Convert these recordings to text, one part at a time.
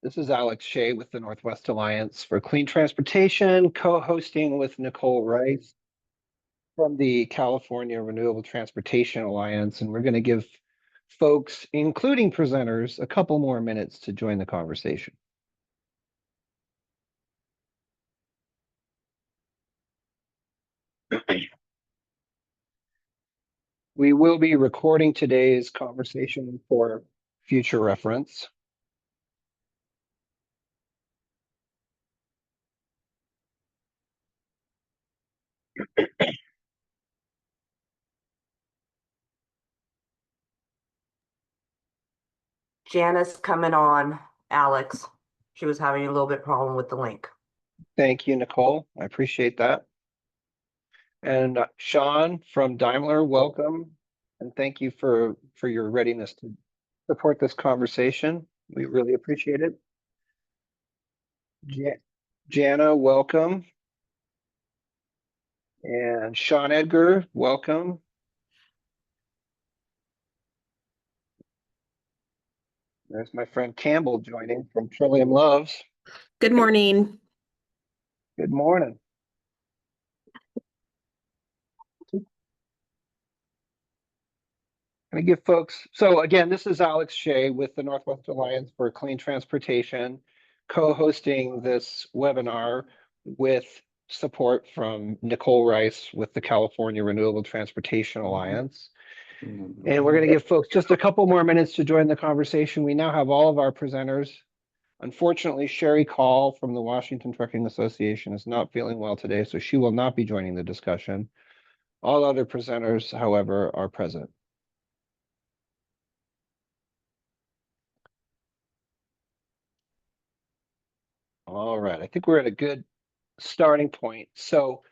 This is Alex Shea with the Northwest Alliance for Clean Transportation, co-hosting with Nicole Rice from the California Renewable Transportation Alliance. And we're going to give folks, including presenters, a couple more minutes to join the conversation. We will be recording today's conversation for future reference. Jana's coming on, Alex. She was having a little bit problem with the link. Thank you, Nicole. I appreciate that. And Sean from Daimler, welcome. And thank you for your readiness to support this conversation. We really appreciate it. Jana, welcome. And Sean Edgar, welcome. There's my friend Campbell joining from Trillium Loves. Good morning. Good morning. Let me give folks, so again, this is Alex Shea with the Northwest Alliance for Clean Transportation, co-hosting this webinar with support from Nicole Rice with the California Renewable Transportation Alliance. And we're going to give folks just a couple more minutes to join the conversation. We now have all of our presenters. Unfortunately, Sherry Call from the Washington Trucking Association is not feeling well today, so she will not be joining the discussion. All other presenters, however, are present. All right, I think we're at a good starting point. So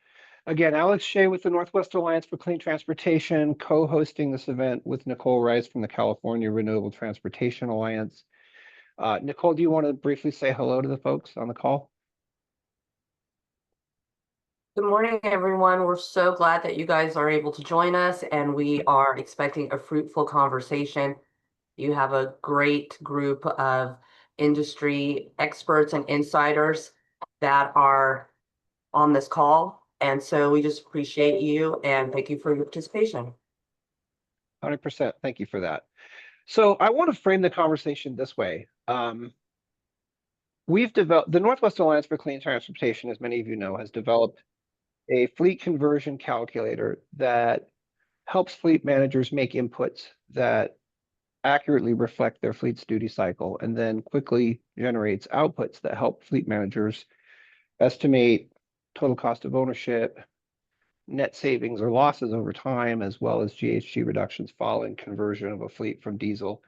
again, Alex Shea with the Northwest Alliance for Clean Transportation, co-hosting this event with Nicole Rice from the California Renewable Transportation Alliance. Nicole, do you want to briefly say hello to the folks on the call? Good morning, everyone. We're so glad that you guys are able to join us, and we are expecting a fruitful conversation. You have a great group of industry experts and insiders that are on this call. And so we just appreciate you and thank you for your participation. 100%. Thank you for that. So I want to frame the conversation this way. We've developed, the Northwest Alliance for Clean Transportation, as many of you know, has developed a fleet conversion calculator that helps fleet managers make inputs that accurately reflect their fleet's duty cycle, and then quickly generates outputs that help fleet managers estimate total cost of ownership, net savings or losses over time, as well as GHG reductions following conversion of a fleet from diesel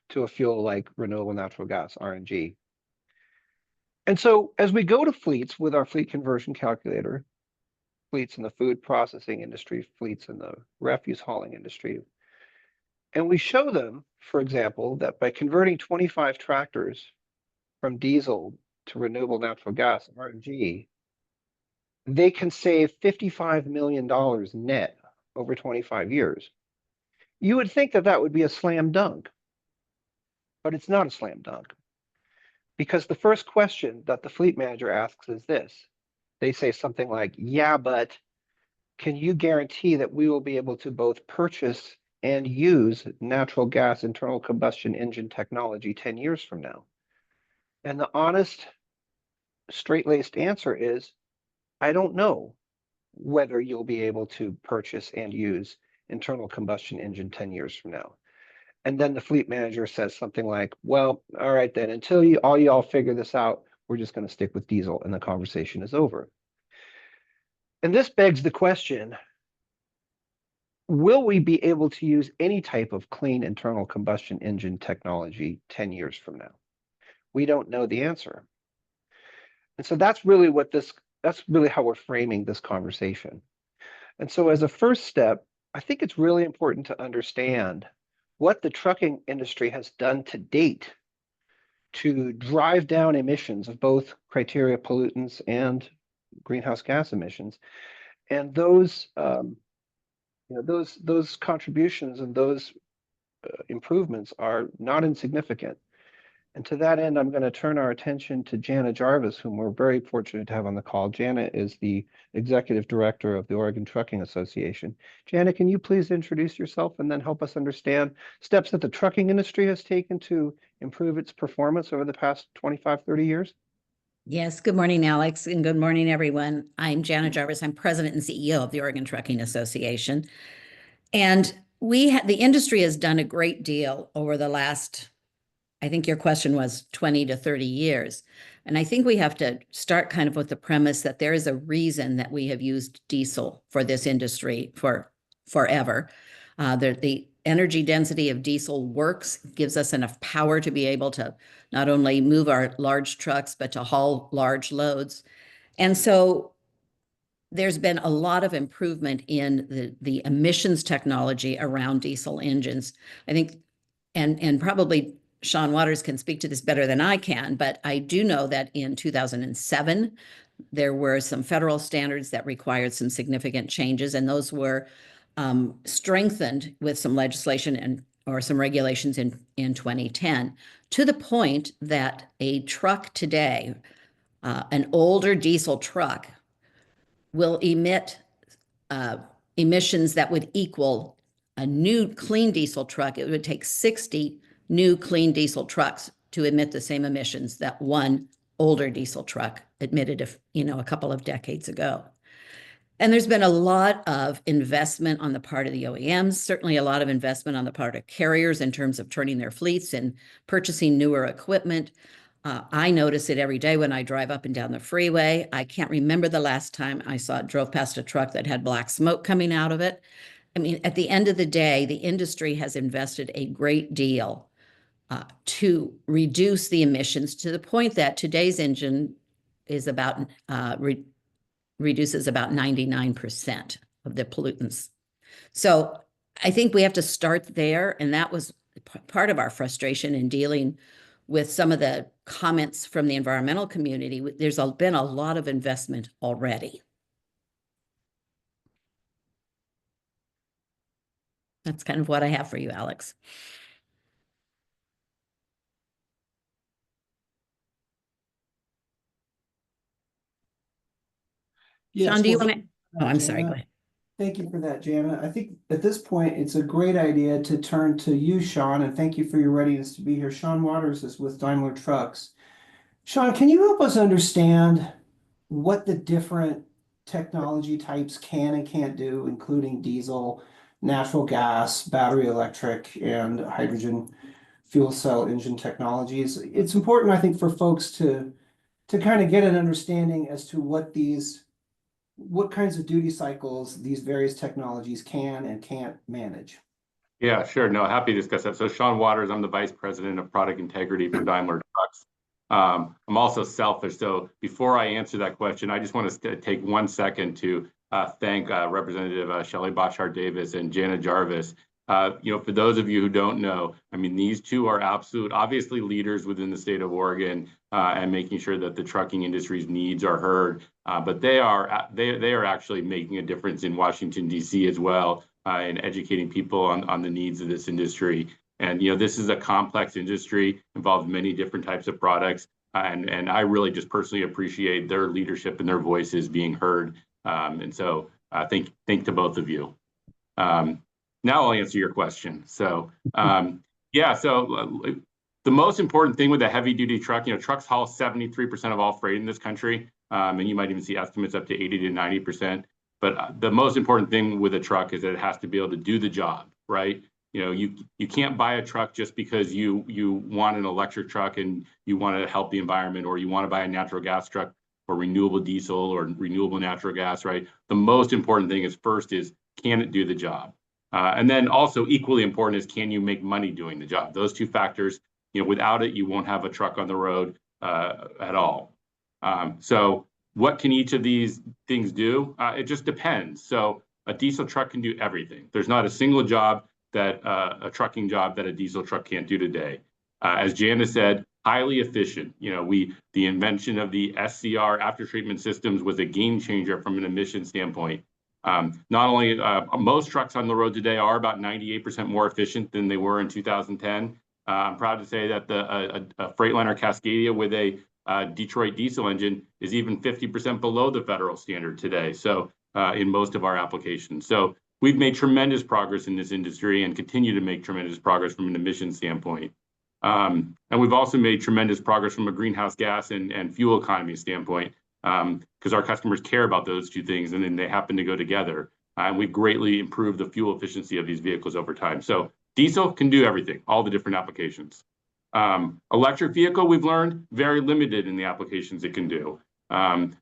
to a fuel like renewable natural gas, RNG. And so as we go to fleets with our fleet conversion calculator, fleets in the food processing industry, fleets in the refuse hauling industry, and we show them, for example, that by converting 25 tractors from diesel to renewable natural gas, RNG, they can save $55 million net over 25 years. You would think that that would be a slam dunk, but it's not a slam dunk. Because the first question that the fleet manager asks is this. They say something like, yeah, but can you guarantee that we will be able to both purchase and use natural gas internal combustion engine technology 10 years from now? And the honest, straight-laced answer is, I don't know whether you'll be able to purchase and use internal combustion engine 10 years from now. And then the fleet manager says something like, well, all right, then until y'all figure this out, we're just going to stick with diesel, and the conversation is over. And this begs the question, will we be able to use any type of clean internal combustion engine technology 10 years from now? We don't know the answer. And so that's really how we're framing this conversation. And so as a first step, I think it's really important to understand what the trucking industry has done to date to drive down emissions of both criteria pollutants and greenhouse gas emissions. And those contributions and those improvements are not insignificant. And to that end, I'm going to turn our attention to Jana Jarvis, whom we're very fortunate to have on the call. Jana is the Executive Director of the Oregon Trucking Association. Jana, can you please introduce yourself and then help us understand steps that the trucking industry has taken to improve its performance over the past 25, 30 years? Yes, good morning, Alex, and good morning, everyone. I'm Jana Jarvis. I'm President and CEO of the Oregon Trucking Association. And the industry has done a great deal over the last, I think your question was 20 to 30 years. And I think we have to start kind of with the premise that there is a reason that we have used diesel for this industry for forever. The energy density of diesel works, gives us enough power to be able to not only move our large trucks, but to haul large loads. And so there's been a lot of improvement in the emissions technology around diesel engines. I think, and probably Sean Waters can speak to this better than I can, but I do know that in 2007, there were some federal standards that required some significant changes, and those were strengthened with some legislation or some regulations in 2010, to the point that a truck today, an older diesel truck, will emit emissions that would equal a new clean diesel truck. It would take 60 new clean diesel trucks to emit the same emissions that one older diesel truck emitted a couple of decades ago. And there's been a lot of investment on the part of the OEMs, certainly a lot of investment on the part of carriers in terms of turning their fleets and purchasing newer equipment. I notice it every day when I drive up and down the freeway. I can't remember the last time I drove past a truck that had black smoke coming out of it. I mean, at the end of the day, the industry has invested a great deal to reduce the emissions to the point that today's engine is reduces about 99% of the pollutants. So I think we have to start there. And that was part of our frustration in dealing with some of the comments from the environmental community. There's been a lot of investment already. That's kind of what I have for you, Alex. Yes, Sean, do you well, want to? Oh, I'm sorry. Go Jana, ahead. thank you for that, Jana. I think at this point, it's a great idea to turn to you, Sean, and thank you for your readiness to be here. Sean Waters is with Daimler Trucks. Sean, can you help us understand what the different technology types can and can't do, including diesel, natural gas, battery electric, and hydrogen fuel cell engine technologies? It's important, I think, for folks to kind of get an understanding as to what kinds of duty cycles these various technologies can and can't manage. Yeah, sure. No, happy to discuss that. So Sean Waters, I'm the Vice President of Product Integrity for Daimler Trucks. I'm also selfish. So before I answer that question, I just want to take 1 second to thank Representative Shelley Boshart-Davis and Jana Jarvis. For those of you who don't know, I mean, these two are obviously leaders within the state of Oregon and making sure that the trucking industry's needs are heard. But they are actually making a difference in Washington, D.C. as well, and educating people on the needs of this industry. And this is a complex industry, involves many different types of products, and I really just personally appreciate their leadership and their voices being heard. And so thank to both of you. Now I'll answer your question. So the most important thing with a heavy duty truck, trucks haul 73% of all freight in this country, and you might even see estimates up to 80 to 90%. But the most important thing with a truck is that it has to be able to do the job, right? You can't buy a truck just because you want an electric truck and you want to help the environment, or you want to buy a natural gas truck or renewable diesel or renewable natural gas, right? The most important thing is can it do the job? And then also equally important is, can you make money doing the job? Those two factors, without it, you won't have a truck on the road at all. So what can each of these things do? It just depends. So a diesel truck can do everything. There's not a single job that a trucking job that a diesel truck can't do today. As Jana said, highly efficient. The invention of the SCR after treatment systems was a game changer from an emission standpoint. Not only most trucks on the road today are about 98% more efficient than they were in 2010. I'm proud to say that a Freightliner Cascadia with a Detroit diesel engine is even 50% below the federal standard today. So in most of our applications. So we've made tremendous progress in this industry and continue to make tremendous progress from an emission standpoint. And we've also made tremendous progress from a greenhouse gas and fuel economy standpoint, because our customers care about those two things, and then they happen to go together. And we've greatly improved the fuel efficiency of these vehicles over time. So diesel can do everything, all the different applications. Electric vehicle, we've learned, very limited in the applications it can do.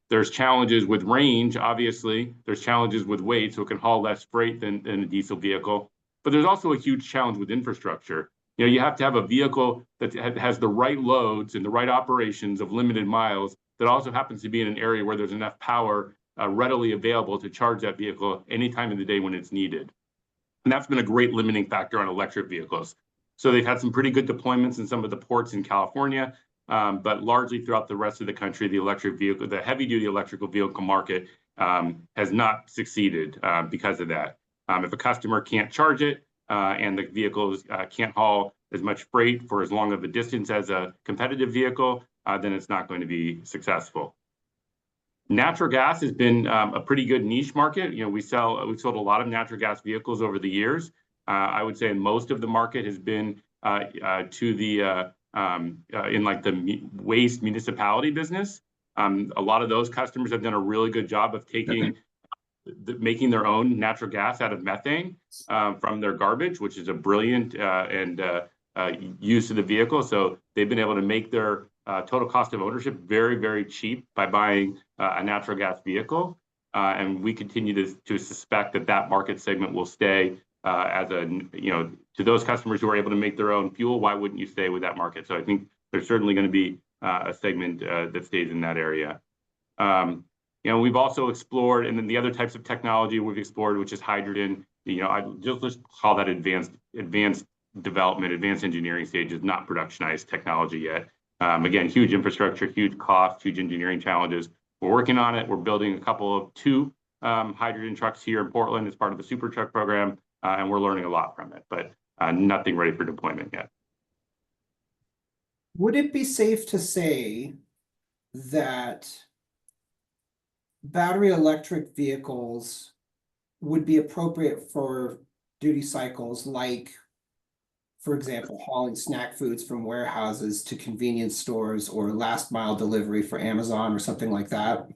There's challenges with range, obviously. There's challenges with weight, so it can haul less freight than a diesel vehicle. But there's also a huge challenge with infrastructure. You have to have a vehicle that has the right loads and the right operations of limited miles that also happens to be in an area where there's enough power readily available to charge that vehicle any time of the day when it's needed. And that's been a great limiting factor on electric vehicles. So they've had some pretty good deployments in some of the ports in California, but largely throughout the rest of the country, the heavy-duty electrical vehicle market has not succeeded because of that. If a customer can't charge it and the vehicles can't haul as much freight for as long of a distance as a competitive vehicle, then it's not going to be successful. Natural gas has been a pretty good niche market. We've sold a lot of natural gas vehicles over the years. I would say most of the market has been to the in like the waste municipality business. A lot of those customers have done a really good job of making their own natural gas out of methane from their garbage, which is a brilliant use of the vehicle. So they've been able to make their total cost of ownership very, very cheap by buying a natural gas vehicle. And we continue to suspect that market segment will stay to those customers who are able to make their own fuel. Why wouldn't you stay with that market? So I think there's certainly going to be a segment that stays in that area. We've also explored, and then the other types of technology we've explored, which is hydrogen. I just call that advanced development, advanced engineering stages, not productionized technology yet. Again, huge infrastructure, huge cost, huge engineering challenges. We're working on it. We're building two hydrogen trucks here in Portland as part of the Super Truck program, and we're learning a lot from it, but nothing ready for deployment yet. Would it be safe to say that battery electric vehicles would be appropriate for duty cycles like, for example, hauling snack foods from warehouses to convenience stores or last mile delivery for Amazon or something like that?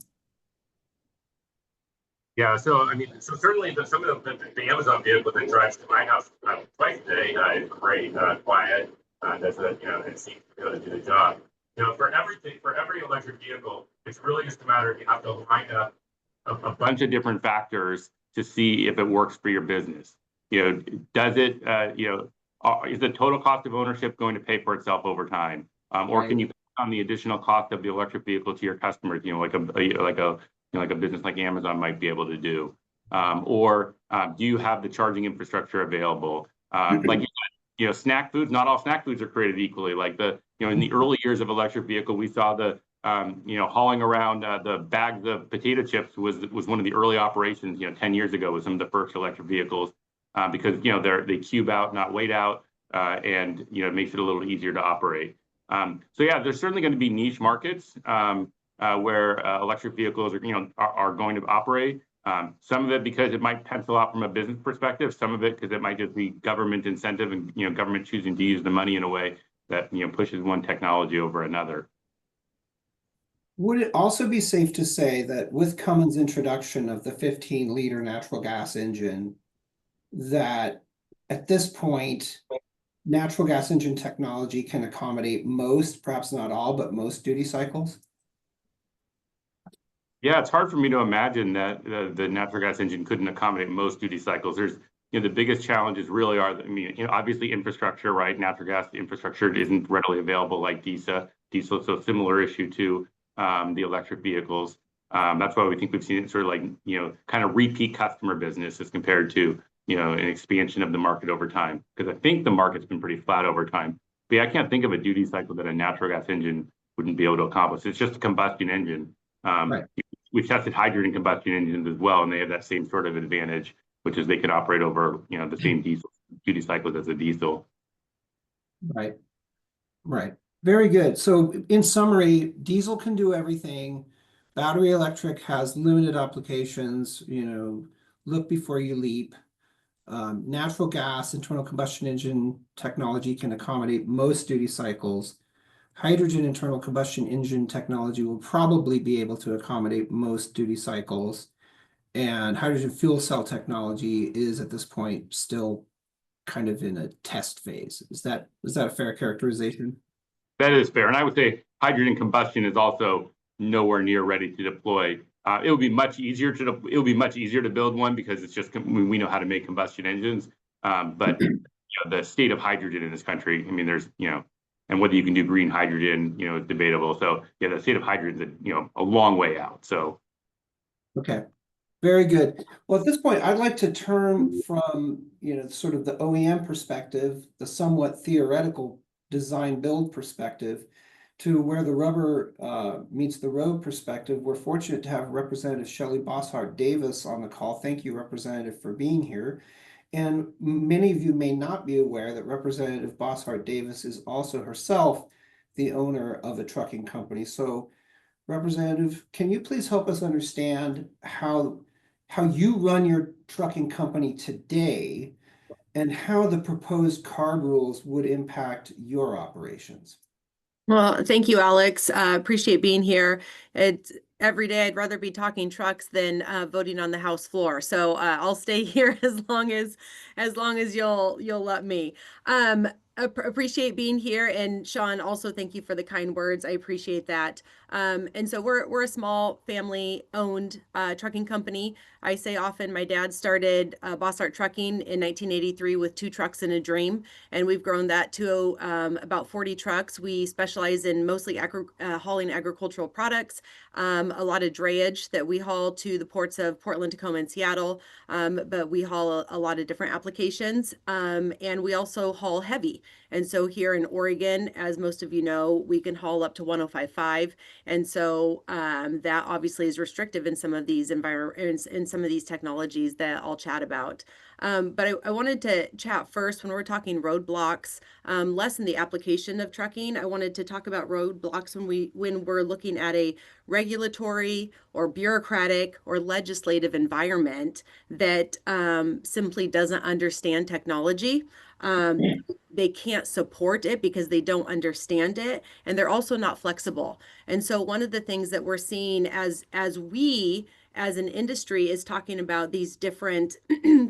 Yeah, so certainly some of the Amazon vehicle that drives to my house twice a day is great, quiet, and seems to be able to do the job. For every electric vehicle, it's really just a matter of you have to line up a bunch of different factors to see if it works for your business. Does it, is the total cost of ownership going to pay for itself over time, or can you pass on the additional cost of the electric vehicle to your customers? Like a business like Amazon might be able to do, or do you have the charging infrastructure available? Like you said, snack foods. Not all snack foods are created equally. Like in the early years of electric vehicle, we saw the hauling around the bags of potato chips was one of the early operations. 10 years ago was some of the first electric vehicles because they cube out, not weight out, and it makes it a little easier to operate. So yeah, there's certainly going to be niche markets where electric vehicles are going to operate. Some of it because it might pencil out from a business perspective. Some of it because it might just be government incentive and government choosing to use the money in a way that pushes one technology over another. Would it also be safe to say that with Cummins' introduction of the 15-liter natural gas engine, that at this point, natural gas engine technology can accommodate most, perhaps not all, but most duty cycles? Yeah, it's hard for me to imagine that the natural gas engine couldn't accommodate most duty cycles. There's, the biggest challenges really are, obviously infrastructure, right? Natural gas infrastructure isn't readily available like diesel, so similar issue to the electric vehicles. That's why we think we've seen it sort of like, kind of repeat customer business as compared to, an expansion of the market over time. Because I think the market's been pretty flat over time. But yeah, I can't think of a duty cycle that a natural gas engine wouldn't be able to accomplish. It's just a combustion engine. Right. We've tested hydrogen combustion engines as well, and they have that same sort of advantage, which is they can operate over, the same diesel duty cycles as a diesel. Right, right. Very good. So in summary, diesel can do everything. Battery electric has limited applications, look before you leap. Natural gas, internal combustion engine technology can accommodate most duty cycles. Hydrogen internal combustion engine technology will probably be able to accommodate most duty cycles. And hydrogen fuel cell technology is at this point still kind of in a test phase. Is that a fair characterization? That is fair. And I would say hydrogen combustion is also nowhere near ready to deploy. It would be much easier to build one because it's just we know how to make combustion engines. But the state of hydrogen in this country, I mean, there's and whether you can do green hydrogen, is debatable. So yeah, the state of hydrogen is a long way out. So Okay. Very good. Well, at this point, I'd like to turn from, sort of the OEM perspective, the somewhat theoretical design build perspective, to where the rubber meets the road perspective. We're fortunate to have Representative Shelley Bosshart Davis on the call. Thank you, Representative, for being here. And many of you may not be aware that Representative Bosshart Davis is also herself the owner of a trucking company. So, Representative, can you please help us understand how you run your trucking company today and how the proposed CARB rules would impact your operations? Well, thank you, Alex. Appreciate being here. It's every day I'd rather be talking trucks than voting on the House floor. So I'll stay here as long as you'll let me. Appreciate being here, and Sean, also thank you for the kind words. I appreciate that. And so we're a small family-owned trucking company. I say often my dad started Bossart Trucking in 1983 with 2 trucks and a dream, and we've grown that to about 40 trucks. We specialize in mostly hauling agricultural products, a lot of drayage that we haul to the ports of Portland, Tacoma, and Seattle, but we haul a lot of different applications, and we also haul heavy. And so here in Oregon, as most of you know, we can haul up to 105.5. And so that obviously is restrictive in some of these environments, in some of these technologies that I'll chat about. But I wanted to chat first when we're talking roadblocks, less in the application of trucking. I wanted to talk about roadblocks when we're looking at a regulatory or bureaucratic or legislative environment that simply doesn't understand technology. They can't support it because they don't understand it, and they're also not flexible. And so one of the things that we're seeing as we as an industry is talking about these different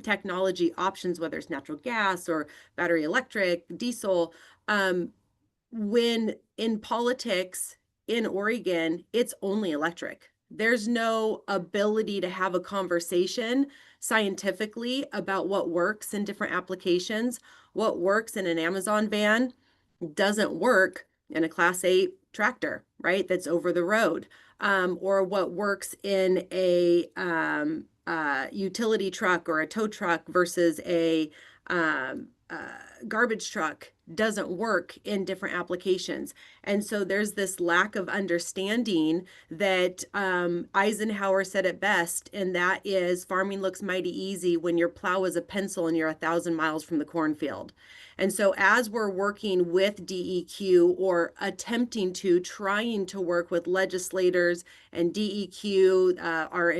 technology options, whether it's natural gas or battery electric, diesel, when in politics in Oregon, it's only electric. There's no ability to have a conversation scientifically about what works in different applications. What works in an Amazon van doesn't work in a Class 8 tractor, right? That's over the road. Or what works in a utility truck or a tow truck versus a garbage truck doesn't work in different applications. And so there's this lack of understanding that Eisenhower said it best, and that is farming looks mighty easy when your plow is a pencil and you're 1,000 miles from the cornfield. And so as we're working with DEQ or attempting to, trying to work with legislators and DEQ, our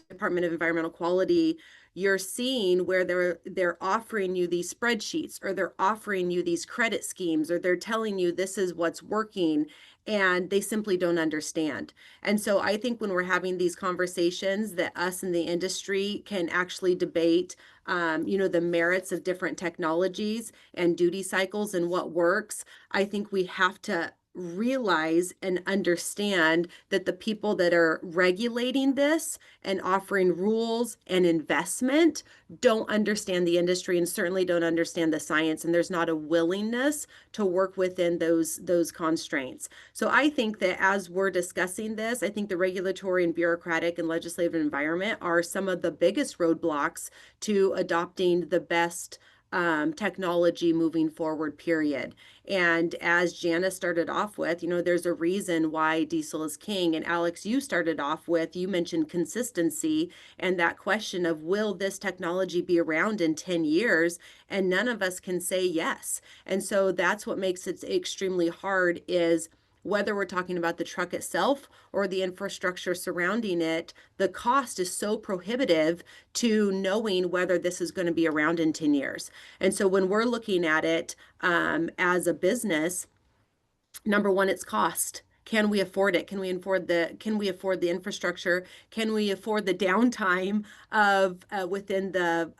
Department of Environmental Quality, you're seeing where they're offering you these spreadsheets, or they're offering you these credit schemes, or they're telling you this is what's working, and they simply don't understand. And so I think when we're having these conversations that us in the industry can actually debate, the merits of different technologies and duty cycles and what works, I think we have to realize and understand that the people that are regulating this and offering rules and investment don't understand the industry and certainly don't understand the science, and there's not a willingness to work within those constraints. So I think that as we're discussing this, I think the regulatory and bureaucratic and legislative environment are some of the biggest roadblocks to adopting the best technology moving forward, period. And as Jana started off with, there's a reason why diesel is king. And Alex, you started off with, you mentioned consistency and that question of, will this technology be around in 10 years? And none of us can say yes. And so that's what makes it extremely hard, is whether we're talking about the truck itself or the infrastructure surrounding it, the cost is so prohibitive to knowing whether this is going to be around in 10 years. And so when we're looking at it as a business, number one, it's cost. Can we afford it? Can we afford the infrastructure? Can we afford the downtime of within the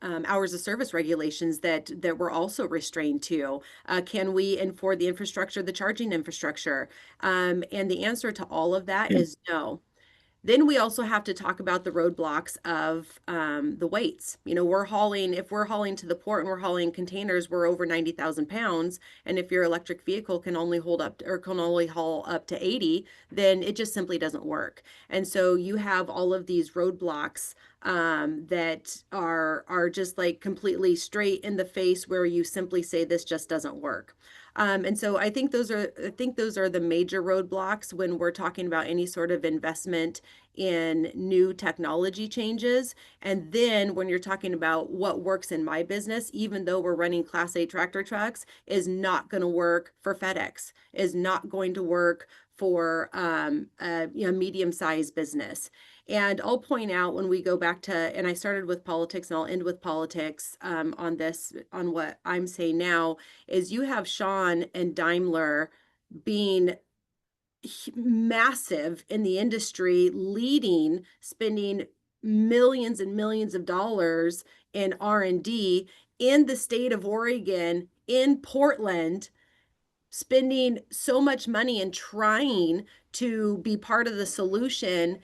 hours of service regulations that we're also restrained to? Can we afford the infrastructure, the charging infrastructure? And the answer to all of that is no. Then we also have to talk about the roadblocks of the weights. If we're hauling to the port and we're hauling containers, we're over 90,000 pounds. And if your electric vehicle can only haul up to 80, then it just simply doesn't work. And so you have all of these roadblocks that are just like completely straight in the face, where you simply say this just doesn't work. And so I think those are the major roadblocks when we're talking about any sort of investment in new technology changes. And then when you're talking about what works in my business, even though we're running Class 8 tractor trucks, is not going to work for FedEx, is not going to work for a medium-sized business. And I'll point out, when we go back to, and I started with politics and I'll end with politics on what I'm saying now, is you have Sean and Daimler being massive in the industry, leading, spending millions and millions of dollars in R&D in the state of Oregon, in Portland, spending so much money and trying to be part of the solution.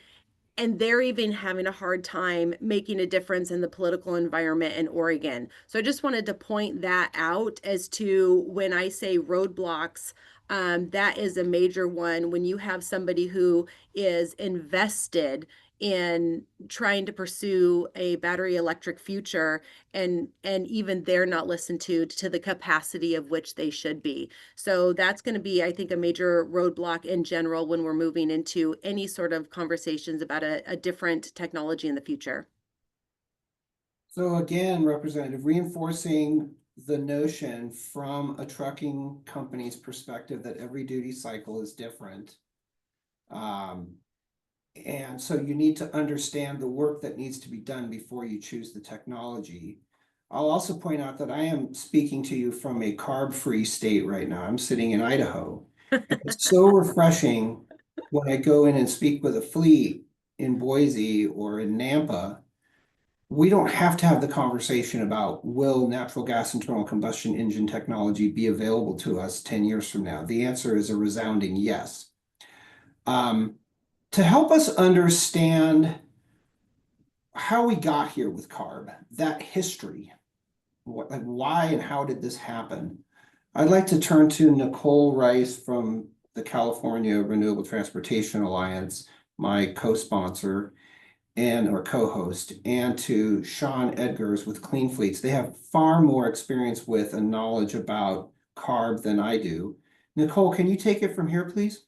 And they're even having a hard time making a difference in the political environment in Oregon. So I just wanted to point that out, as to when I say roadblocks, that is a major one. When you have somebody who is invested in trying to pursue a battery electric future, and even they're not listened to the capacity of which they should be. So that's going to be, I think, a major roadblock in general when we're moving into any sort of conversations about a different technology in the future. So again, Representative, reinforcing the notion from a trucking company's perspective that every duty cycle is different. And so you need to understand the work that needs to be done before you choose the technology. I'll also point out that I am speaking to you from a carb-free state right now. I'm sitting in Idaho. It's so refreshing when I go in and speak with a fleet in Boise or in Nampa. We don't have to have the conversation about, will natural gas internal combustion engine technology be available to us 10 years from now? The answer is a resounding yes. To help us understand how we got here with CARB, that history, why and how did this happen? I'd like to turn to Nicole Rice from the California Renewable Transportation Alliance, my co-sponsor or co-host, and to Sean Edgars with Clean Fleets. They have far more experience with and knowledge about CARB than I do. Nicole, can you take it from here, please?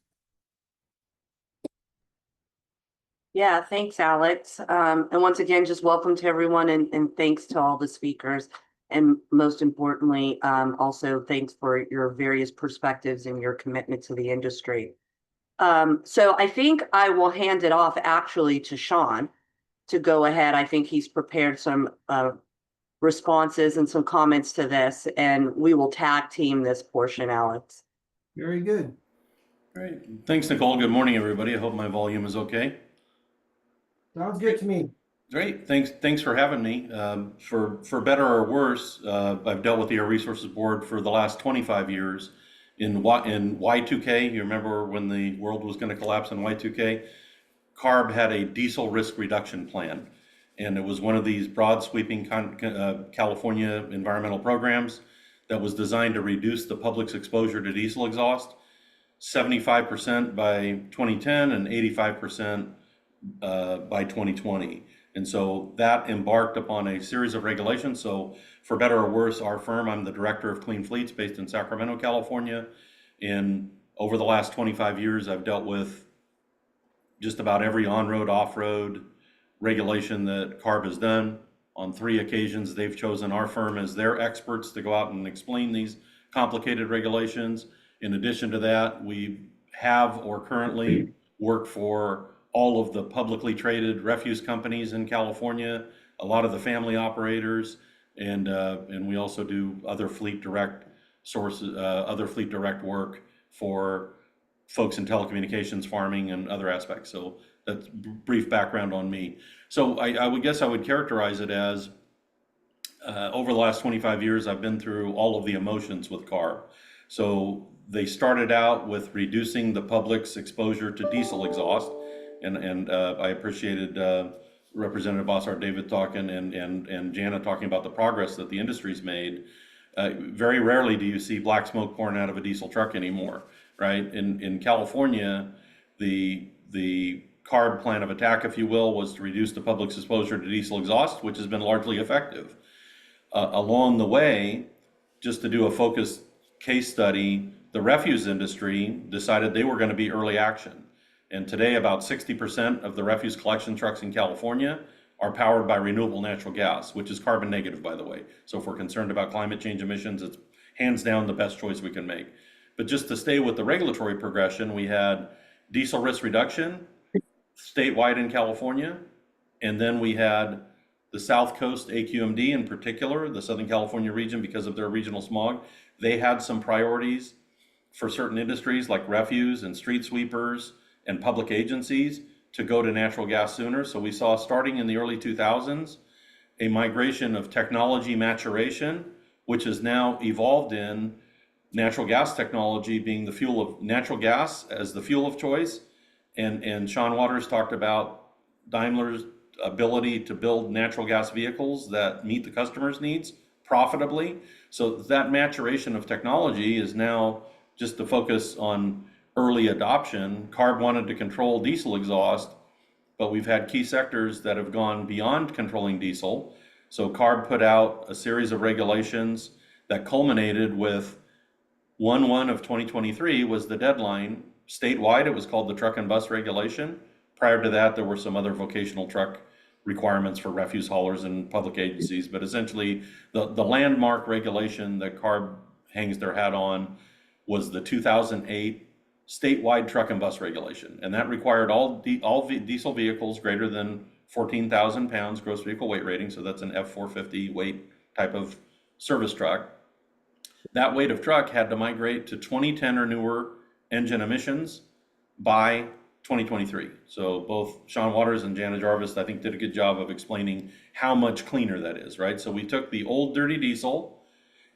Yeah, thanks, Alex. And once again, just welcome to everyone, and thanks to all the speakers. And most importantly, also thanks for your various perspectives and your commitment to the industry. So I think I will hand it off actually to Sean to go ahead. I think he's prepared some responses and some comments to this, and we will tag team this portion, Alex. Very good. Great. Thanks, Nicole. Good morning, everybody. I hope my volume is okay. Sounds good to me. Great. Thanks for having me. For better or worse, I've dealt with the Air Resources Board for the last 25 years. In Y2K, you remember when the world was going to collapse in Y2K? CARB had a diesel risk reduction plan, and it was one of these broad sweeping California environmental programs that was designed to reduce the public's exposure to diesel exhaust 75% by 2010 and 85% by 2020. And so that embarked upon a series of regulations. So for better or worse, our firm, I'm the director of Clean Fleets based in Sacramento, California. And over the last 25 years, I've dealt with just about every on-road, off-road regulation that CARB has done. On 3 occasions, they've chosen our firm as their experts to go out and explain these complicated regulations. In addition to that, we have or currently work for all of the publicly traded refuse companies in California, a lot of the family operators, and we also do other fleet direct sources, other fleet direct work for folks in telecommunications, farming, and other aspects. So that's brief background on me. So I would guess I would characterize it as over the last 25 years, I've been through all of the emotions with CARB. So they started out with reducing the public's exposure to diesel exhaust. And I appreciated Representative Bossart David talking and Jana talking about the progress that the industry's made. Very rarely do you see black smoke pouring out of a diesel truck anymore, right? In California, the CARB plan of attack, if you will, was to reduce the public's exposure to diesel exhaust, which has been largely effective. Along the way, just to do a focused case study, the refuse industry decided they were going to be early action. And today, about 60% of the refuse collection trucks in California are powered by renewable natural gas, which is carbon negative, by the way. So if we're concerned about climate change emissions, it's hands down the best choice we can make. But just to stay with the regulatory progression, we had diesel risk reduction statewide in California, and then we had the South Coast AQMD in particular, the Southern California region, because of their regional smog. They had some priorities for certain industries like refuse and street sweepers and public agencies to go to natural gas sooner. So we saw, starting in the early 2000s, a migration of technology maturation, which has now evolved in natural gas technology being the fuel of natural gas as the fuel of choice. And Sean Waters talked about Daimler's ability to build natural gas vehicles that meet the customer's needs profitably. So that maturation of technology is now just to focus on early adoption. CARB wanted to control diesel exhaust, but we've had key sectors that have gone beyond controlling diesel. So CARB put out a series of regulations that culminated with 1/1 of 2023 was the deadline. Statewide, it was called the truck and bus regulation. Prior to that, there were some other vocational truck requirements for refuse haulers and public agencies, but essentially the landmark regulation that CARB hangs their hat on was the 2008 statewide truck and bus regulation. And that required all diesel vehicles greater than 14,000 pounds gross vehicle weight rating. So that's an F450 weight type of service truck. That weight of truck had to migrate to 2010 or newer engine emissions by 2023. So both Sean Waters and Jana Jarvis, I think, did a good job of explaining how much cleaner that is, right? So we took the old dirty diesel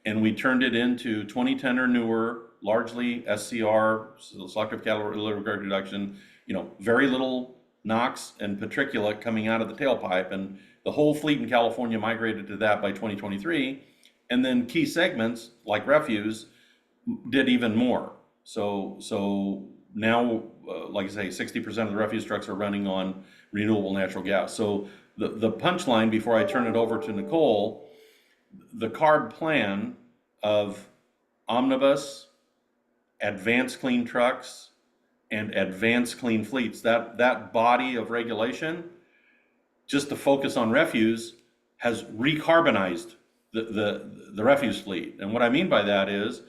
and we turned it into 2010 or newer, largely SCR, so selective catalytic reduction, very little NOx and particulate coming out of the tailpipe. And the whole fleet in California migrated to that by 2023. And then key segments like refuse did even more. So now, like I say, 60% of the refuse trucks are running on renewable natural gas. So the punchline, before I turn it over to Nicole, the CARB plan of omnibus, advanced clean trucks, and advanced clean fleets, that body of regulation, just to focus on refuse, has recarbonized the refuse fleet. And what I mean by that is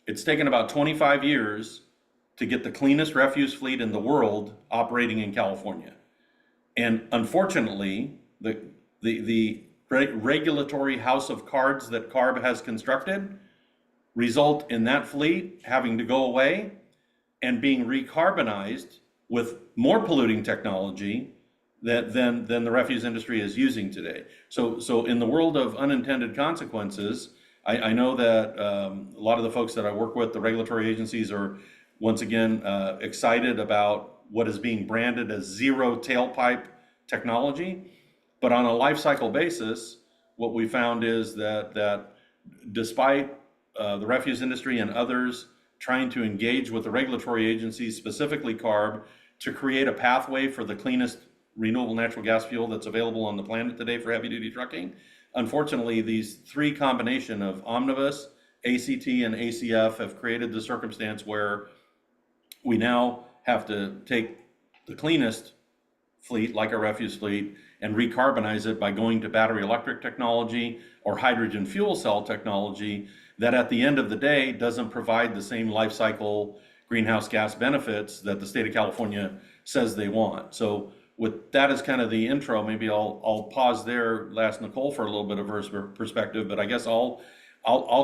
it's taken about 25 years to get the cleanest refuse fleet in the world operating in California. And unfortunately, the regulatory house of cards that CARB has constructed result in that fleet having to go away and being recarbonized with more polluting technology than the refuse industry is using today. So in the world of unintended consequences, I know that a lot of the folks that I work with, the regulatory agencies, are once again excited about what is being branded as zero tailpipe technology. But on a life cycle basis, what we found is that despite the refuse industry and others trying to engage with the regulatory agencies, specifically CARB, to create a pathway for the cleanest renewable natural gas fuel that's available on the planet today for heavy duty trucking. Unfortunately, these three combination of omnibus, ACT, and ACF have created the circumstance where we now have to take the cleanest fleet, like a refuse fleet, and recarbonize it by going to battery electric technology or hydrogen fuel cell technology that at the end of the day doesn't provide the same life cycle greenhouse gas benefits that the state of California says they want. So with that as kind of the intro, maybe I'll pause there, ask Nicole for a little bit of her perspective, but I guess I'll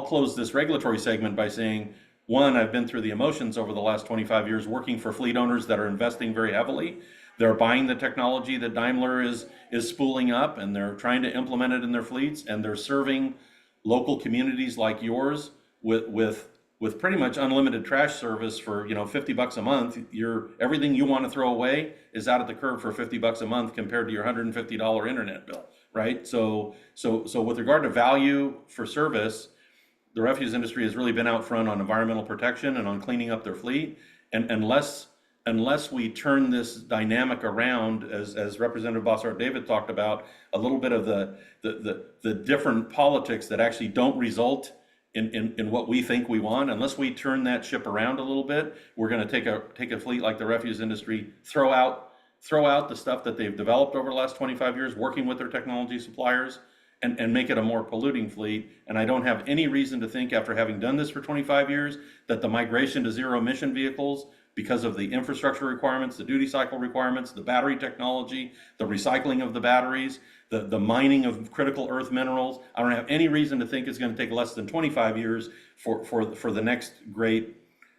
close this regulatory segment by saying, one, I've been through the emotions over the last 25 years working for fleet owners that are investing very heavily. They're buying the technology that Daimler is spooling up, and they're trying to implement it in their fleets, and they're serving local communities like yours with pretty much unlimited trash service for, you know, $50 a month. Everything you want to throw away is out at the curb for $50 a month compared to your $150 internet bill, right? So with regard to value for service, the refuse industry has really been out front on environmental protection and on cleaning up their fleet. And unless we turn this dynamic around, as Representative Bossart David talked about, a little bit of the different politics that actually don't result in what we think we want, unless we turn that ship around a little bit, we're going to take a fleet like the refuse industry, throw out the stuff that they've developed over the last 25 years, working with their technology suppliers, and make it a more polluting fleet. And I don't have any reason to think, after having done this for 25 years, that the migration to zero emission vehicles, because of the infrastructure requirements, the duty cycle requirements, the battery technology, the recycling of the batteries, the mining of critical earth minerals, I don't have any reason to think it's going to take less than 25 years for the next great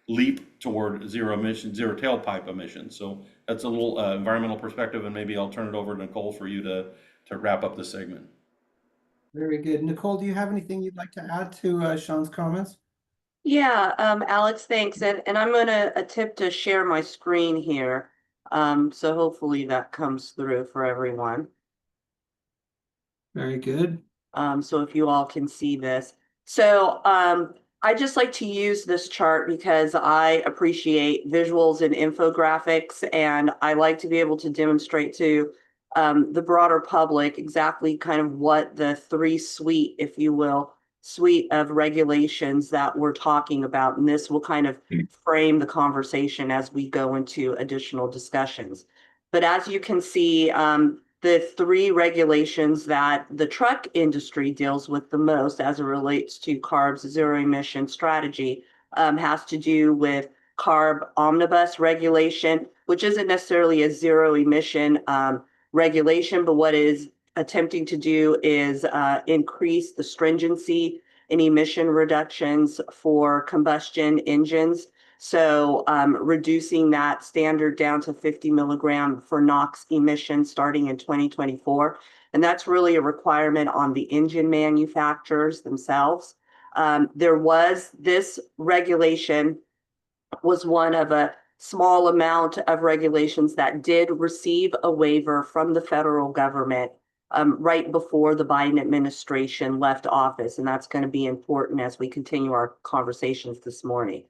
leap toward zero emission, zero tailpipe emissions. So that's a little environmental perspective, and maybe I'll turn it over to Nicole for you to wrap up this segment. Very good. Nicole, do you have anything you'd like to add to Sean's comments? Yeah, Alex, thanks. And I'm going to attempt to share my screen here. So hopefully that comes through for everyone. Very good. So if you all can see this. So I just like to use this chart because I appreciate visuals and infographics, and I like to be able to demonstrate to the broader public exactly kind of what the suite, if you will, suite of regulations that we're talking about. And this will kind of frame the conversation as we go into additional discussions. But as you can see, the three regulations that the truck industry deals with the most as it relates to CARB's zero emission strategy has to do with CARB omnibus regulation, which isn't necessarily a zero emission regulation, but what it is attempting to do is increase the stringency in emission reductions for combustion engines. So reducing that standard down to 50 milligram for NOx emissions starting in 2024. And that's really a requirement on the engine manufacturers themselves. This regulation was one of a small amount of regulations that did receive a waiver from the federal government right before the Biden administration left office. And that's going to be important as we continue our conversations this morning.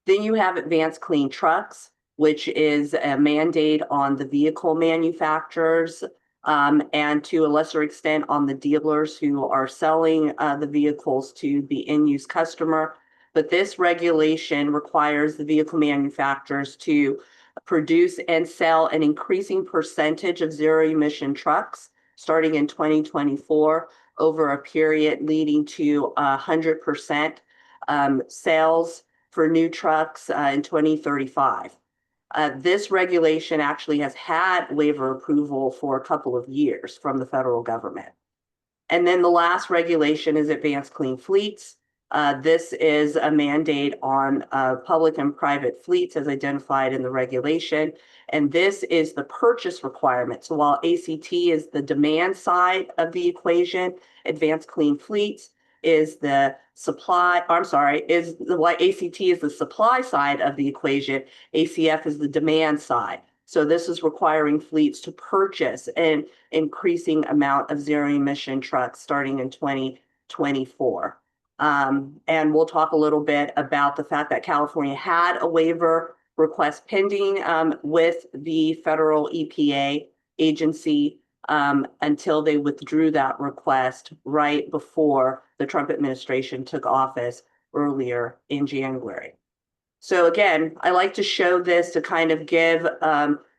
Then you have advanced clean trucks, which is a mandate on the vehicle manufacturers and to a lesser extent on the dealers who are selling the vehicles to the end-use customer. But this regulation requires the vehicle manufacturers to produce and sell an increasing percentage of zero-emission trucks starting in 2024 over a period leading to 100% sales for new trucks in 2035. This regulation actually has had waiver approval for a couple of years from the federal government. And then the last regulation is advanced clean fleets. This is a mandate on public and private fleets as identified in the regulation. And this is the purchase requirement. So while ACT is the demand side of the equation, advanced clean fleets is the ACT is the supply side of the equation. ACF is the demand side. So this is requiring fleets to purchase an increasing amount of zero emission trucks starting in 2024. And we'll talk a little bit about the fact that California had a waiver request pending with the federal EPA agency until they withdrew that request right before the Trump administration took office earlier in January. So again, I like to show this to kind of give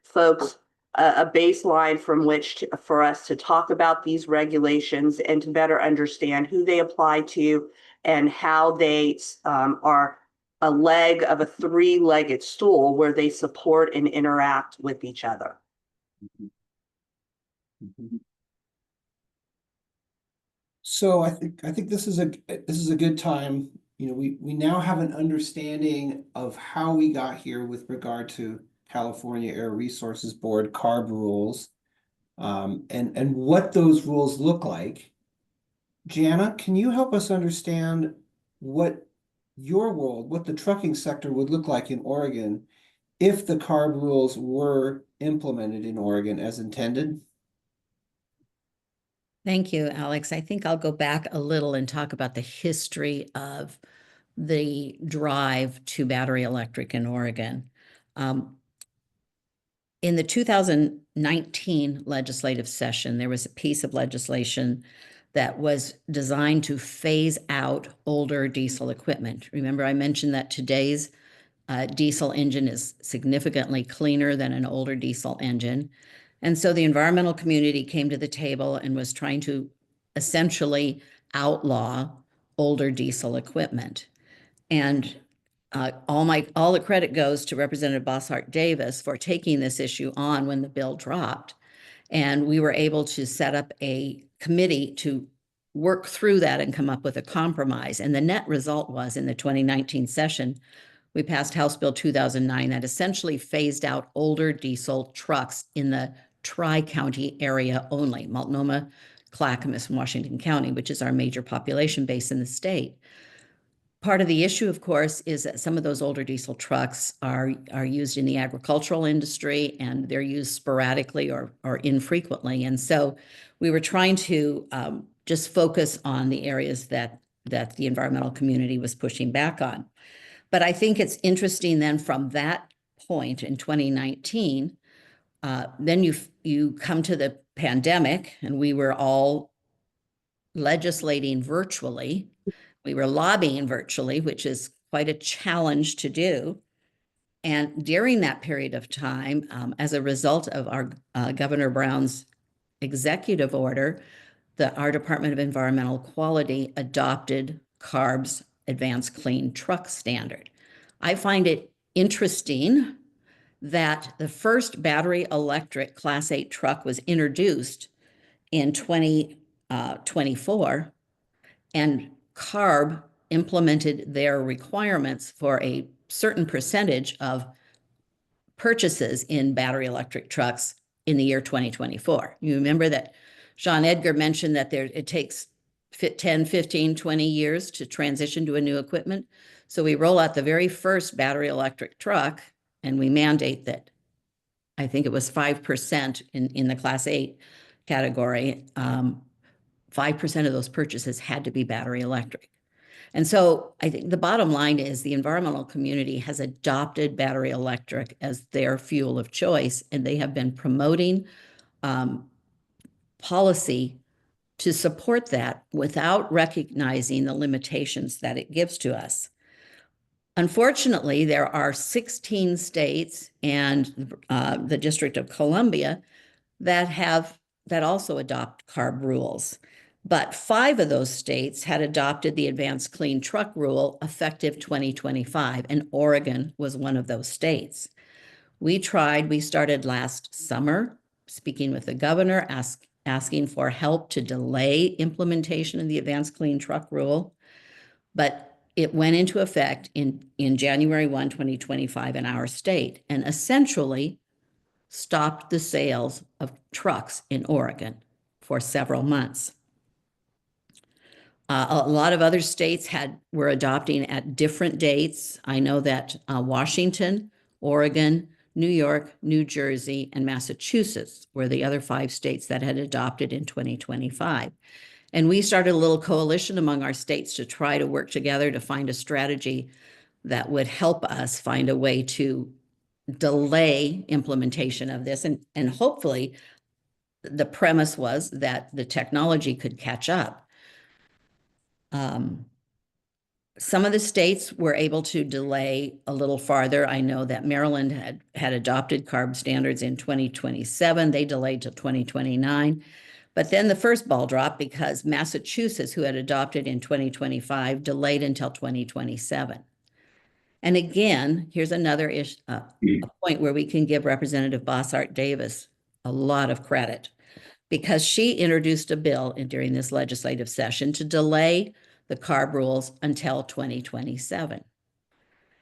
folks a baseline from which for us to talk about these regulations and to better understand who they apply to and how they are a leg of a three-legged stool where they support and interact with each other. So I think this is a good time. You know, we now have an understanding of how we got here with regard to California Air Resources Board CARB rules, and what those rules look like. Jana, can you help us understand what your world, what the trucking sector would look like in Oregon if the CARB rules were implemented in Oregon as intended? Thank you, Alex. I think I'll go back a little and talk about the history of the drive to battery electric in Oregon. In the 2019 legislative session, there was a piece of legislation that was designed to phase out older diesel equipment. Remember, I mentioned that today's diesel engine is significantly cleaner than an older diesel engine. And so the environmental community came to the table and was trying to essentially outlaw older diesel equipment. And all the credit goes to Representative Boshart Davis for taking this issue on when the bill dropped. And we were able to set up a committee to work through that and come up with a compromise. And the net result was in the 2019 session, we passed House Bill 2009 that essentially phased out older diesel trucks in the Tri-County area only, Multnomah, Clackamas, and Washington County, which is our major population base in the state. Part of the issue, of course, is that some of those older diesel trucks are used in the agricultural industry, and they're used sporadically or infrequently. And so we were trying to just focus on the areas that the environmental community was pushing back on. But I think it's interesting then from that point in 2019, then you come to the pandemic, and we were all legislating virtually. We were lobbying virtually, which is quite a challenge to do. And during that period of time, as a result of our Governor Brown's executive order, our Department of Environmental Quality adopted CARB's Advanced Clean Truck Standard. I find it interesting that the first battery electric Class 8 truck was introduced in 2024, and CARB implemented their requirements for a certain percentage of purchases in battery electric trucks in the year 2024. You remember that Sean Edgar mentioned that it takes 10, 15, 20 years to transition to a new equipment. So we roll out the very first battery electric truck, and we mandate that, I think it was 5% in the Class 8 category. 5% of those purchases had to be battery electric. And so I think the bottom line is the environmental community has adopted battery electric as their fuel of choice, and they have been promoting policy to support that without recognizing the limitations that it gives to us. Unfortunately, there are 16 states and the District of Columbia that also adopt CARB rules. But 5 of those states had adopted the Advanced Clean Truck Rule effective 2025, and Oregon was one of those states. We started last summer speaking with the governor, asking for help to delay implementation of the Advanced Clean Truck Rule, but it went into effect in January 1, 2025 in our state, and essentially stopped the sales of trucks in Oregon for several months. A lot of other states were adopting at different dates. I know that Washington, Oregon, New York, New Jersey, and Massachusetts were the other 5 states that had adopted in 2025. And we started a little coalition among our states to try to work together to find a strategy that would help us find a way to delay implementation of this and hopefully the premise was that the technology could catch up. Some of the states were able to delay a little farther. I know that Maryland had adopted CARB standards in 2027. They delayed to 2029. But then the first ball dropped because Massachusetts, who had adopted in 2025, delayed until 2027. And again, here's another a point where we can give Representative Bossart Davis a lot of credit, because she introduced a bill during this legislative session to delay the CARB rules until 2027.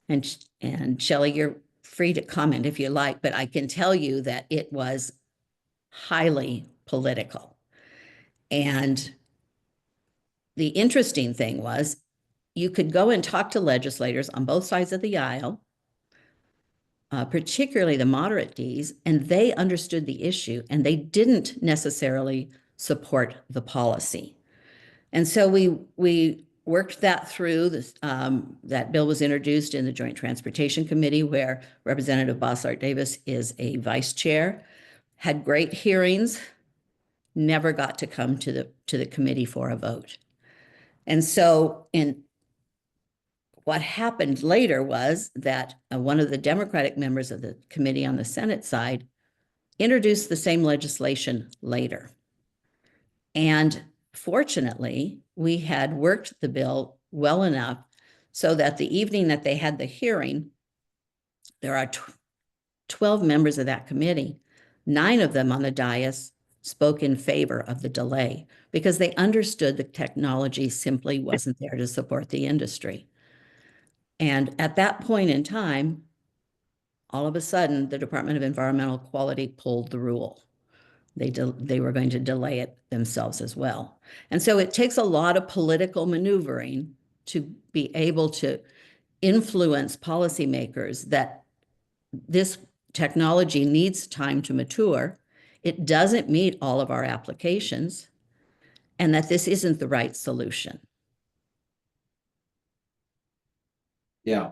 And Shelley, you're free to comment if you like, but I can tell you that it was highly political. And the interesting thing was, you could go and talk to legislators on both sides of the aisle, particularly the moderate Ds, and they understood the issue and they didn't necessarily support the policy. And so we worked that through. That bill was introduced in the Joint Transportation Committee, where Representative Bossart Davis is a vice chair, had great hearings, never got to come to the committee for a vote. And so what happened later was that one of the Democratic members of the committee on the Senate side introduced the same legislation later. And fortunately, we had worked the bill well enough so that the evening that they had the hearing, there are 12 members of that committee. 9 of them on the dais spoke in favor of the delay because they understood the technology simply wasn't there to support the industry. And at that point in time, all of a sudden, the Department of Environmental Quality pulled the rule. They were going to delay it themselves as well. And so it takes a lot of political maneuvering to be able to influence policymakers that this technology needs time to mature. It doesn't meet all of our applications, and that this isn't the right solution. Yeah.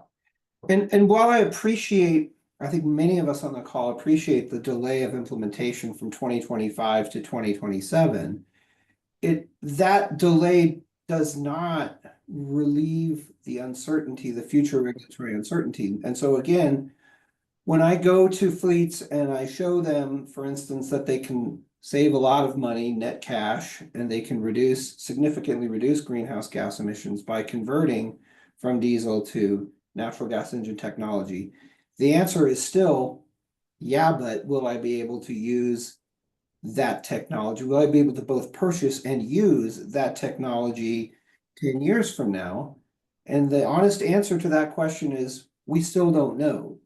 And while I think many of us on the call appreciate the delay of implementation from 2025 to 2027, that delay does not relieve the uncertainty, the future regulatory uncertainty. And so again, when I go to fleets and I show them, for instance, that they can save a lot of money, net cash, and they can significantly reduce greenhouse gas emissions by converting from diesel to natural gas engine technology, the answer is still, yeah, but will I be able to use that technology? Will I be able to both purchase and use that technology 10 years from now? And the honest answer to that question is, we still don't know.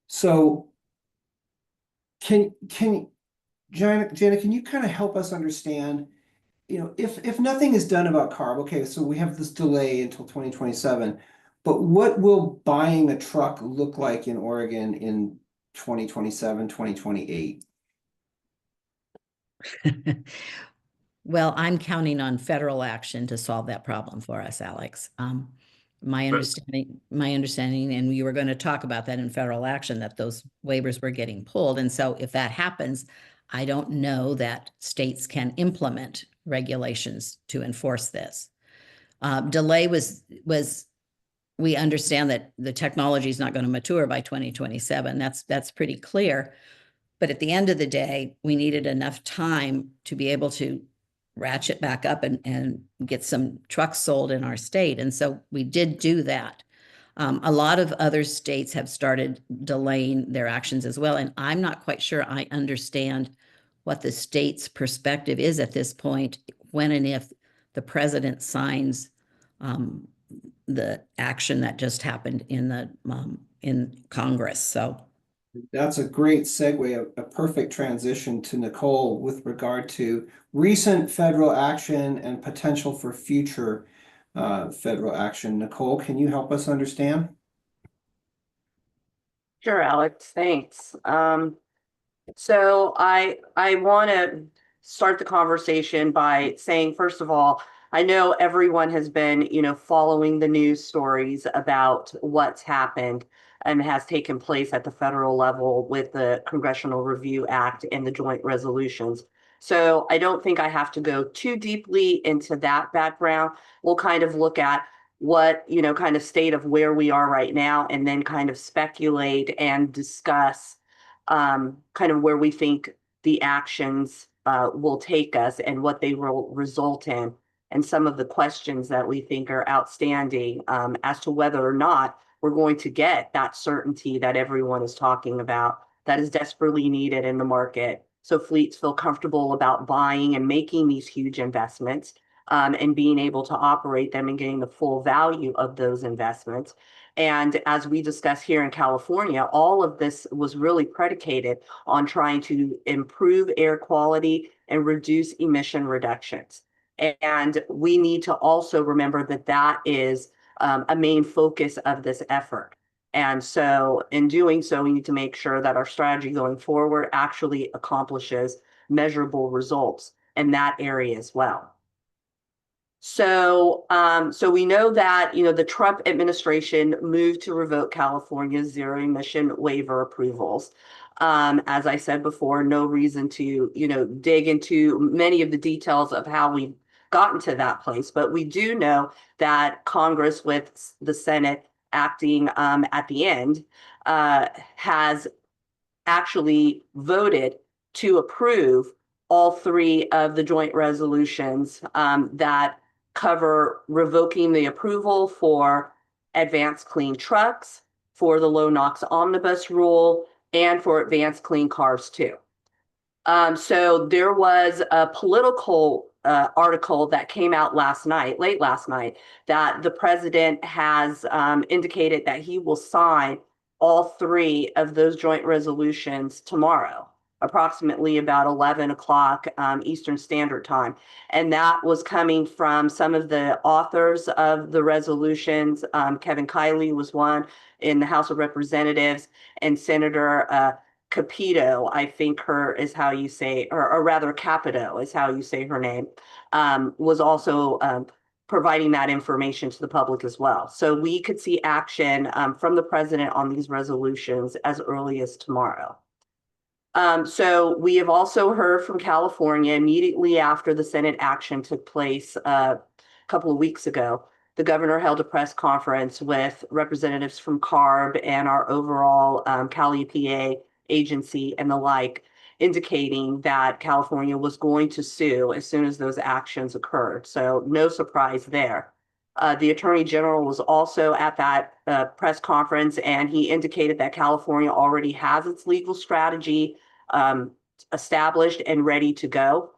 So Jana, can you kind of help us understand, if nothing is done about CARB, okay, so we have this delay until 2027, but what will buying a truck look like in Oregon in 2027, 2028? Well, I'm counting on federal action to solve that problem for us, Alex. My understanding, and we were going to talk about that in federal action, that those waivers were getting pulled. And so if that happens, I don't know that states can implement regulations to enforce this. Delay was, we understand that the technology is not going to mature by 2027. That's pretty clear. But at the end of the day, we needed enough time to be able to ratchet back up and get some trucks sold in our state. And so we did do that. A lot of other states have started delaying their actions as well. And I'm not quite sure I understand what the state's perspective is at this point, when and if the president signs the action that just happened in Congress. So that's a great segue, a perfect transition to Nicole with regard to recent federal action and potential for future federal action. Nicole, can you help us understand? Sure, Alex, thanks. So I want to start the conversation by saying, first of all, I know everyone has been, following the news stories about what's happened and has taken place at the federal level with the Congressional Review Act and the joint resolutions. So I don't think I have to go too deeply into that background. We'll kind of look at what, kind of state of where we are right now, and then kind of speculate and discuss kind of where we think the actions will take us and what they will result in, and some of the questions that we think are outstanding as to whether or not we're going to get that certainty that everyone is talking about that is desperately needed in the market. So fleets feel comfortable about buying and making these huge investments and being able to operate them and getting the full value of those investments. And as we discussed here in California, all of this was really predicated on trying to improve air quality and reduce emission reductions. And we need to also remember that that is a main focus of this effort. And so in doing so, we need to make sure that our strategy going forward actually accomplishes measurable results in that area as well. So we know that, the Trump administration moved to revoke California's zero emission waiver approvals. As I said before, no reason to, dig into many of the details of how we've gotten to that place, but we do know that Congress, with the Senate acting at the end, has actually voted to approve all three of the joint resolutions that cover revoking the approval for advanced clean trucks, for the low NOx omnibus rule, and for advanced clean cars too. So there was a political article that came out late last night, that the president has indicated that he will sign all three of those joint resolutions tomorrow, approximately about 11 o'clock Eastern Standard Time. And that was coming from some of the authors of the resolutions. Kevin Kiley was one in the House of Representatives, and Senator Capito, I think her is how you say, or rather Capito is how you say her name, was also providing that information to the public as well. So we could see action from the president on these resolutions as early as tomorrow. So we have also heard from California immediately after the Senate action took place a couple of weeks ago. The governor held a press conference with representatives from CARB and our overall Cali EPA agency and the like, indicating that California was going to sue as soon as those actions occurred. So no surprise there. The Attorney General was also at that press conference, and he indicated that California already has its legal strategy established and ready to go.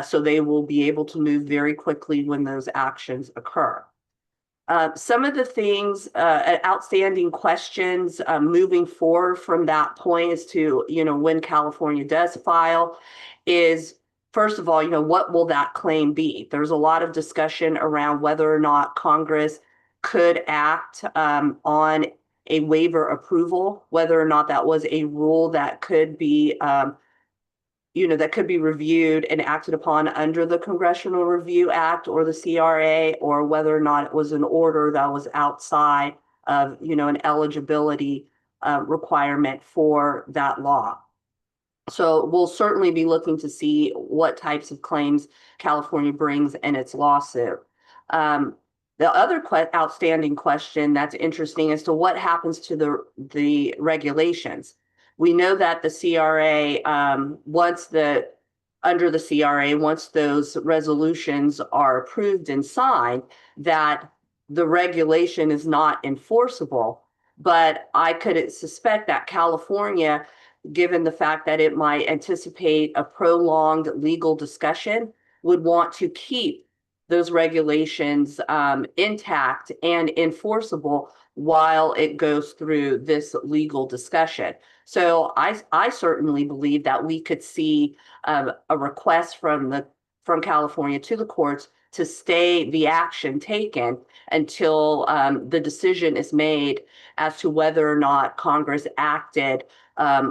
So they will be able to move very quickly when those actions occur. Some of the things, outstanding questions moving forward from that point as to, when California does file is, first of all, what will that claim be? There's a lot of discussion around whether or not Congress could act on a waiver approval, whether or not that was a rule that could be that could be reviewed and acted upon under the Congressional Review Act or the CRA, or whether or not it was an order that was outside of, an eligibility requirement for that law. So we'll certainly be looking to see what types of claims California brings in its lawsuit. The other outstanding question that's interesting as to what happens to the regulations. We know that the CRA, under the CRA, once those resolutions are approved and signed, that the regulation is not enforceable. But I could suspect that California, given the fact that it might anticipate a prolonged legal discussion, would want to keep those regulations intact and enforceable while it goes through this legal discussion. So I certainly believe that we could see a request from California to the courts to stay the action taken until the decision is made as to whether or not Congress acted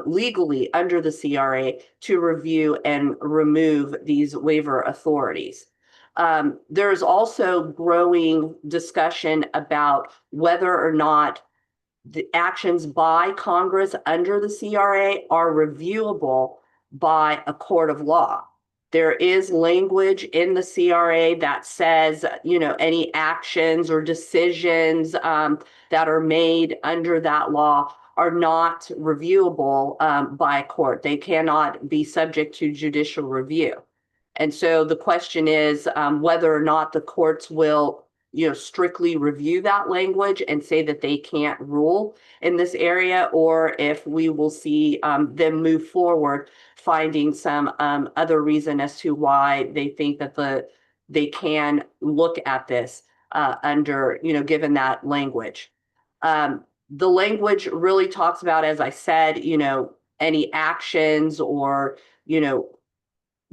legally under the CRA to review and remove these waiver authorities. There's also growing discussion about whether or not the actions by Congress under the CRA are reviewable by a court of law. There is language in the CRA that says, any actions or decisions that are made under that law are not reviewable by a court. They cannot be subject to judicial review. And so the question is whether or not the courts will, strictly review that language and say that they can't rule in this area, or if we will see them move forward, finding some other reason as to why they think that they can look at this under, given that language. The language really talks about, as I said, any actions or,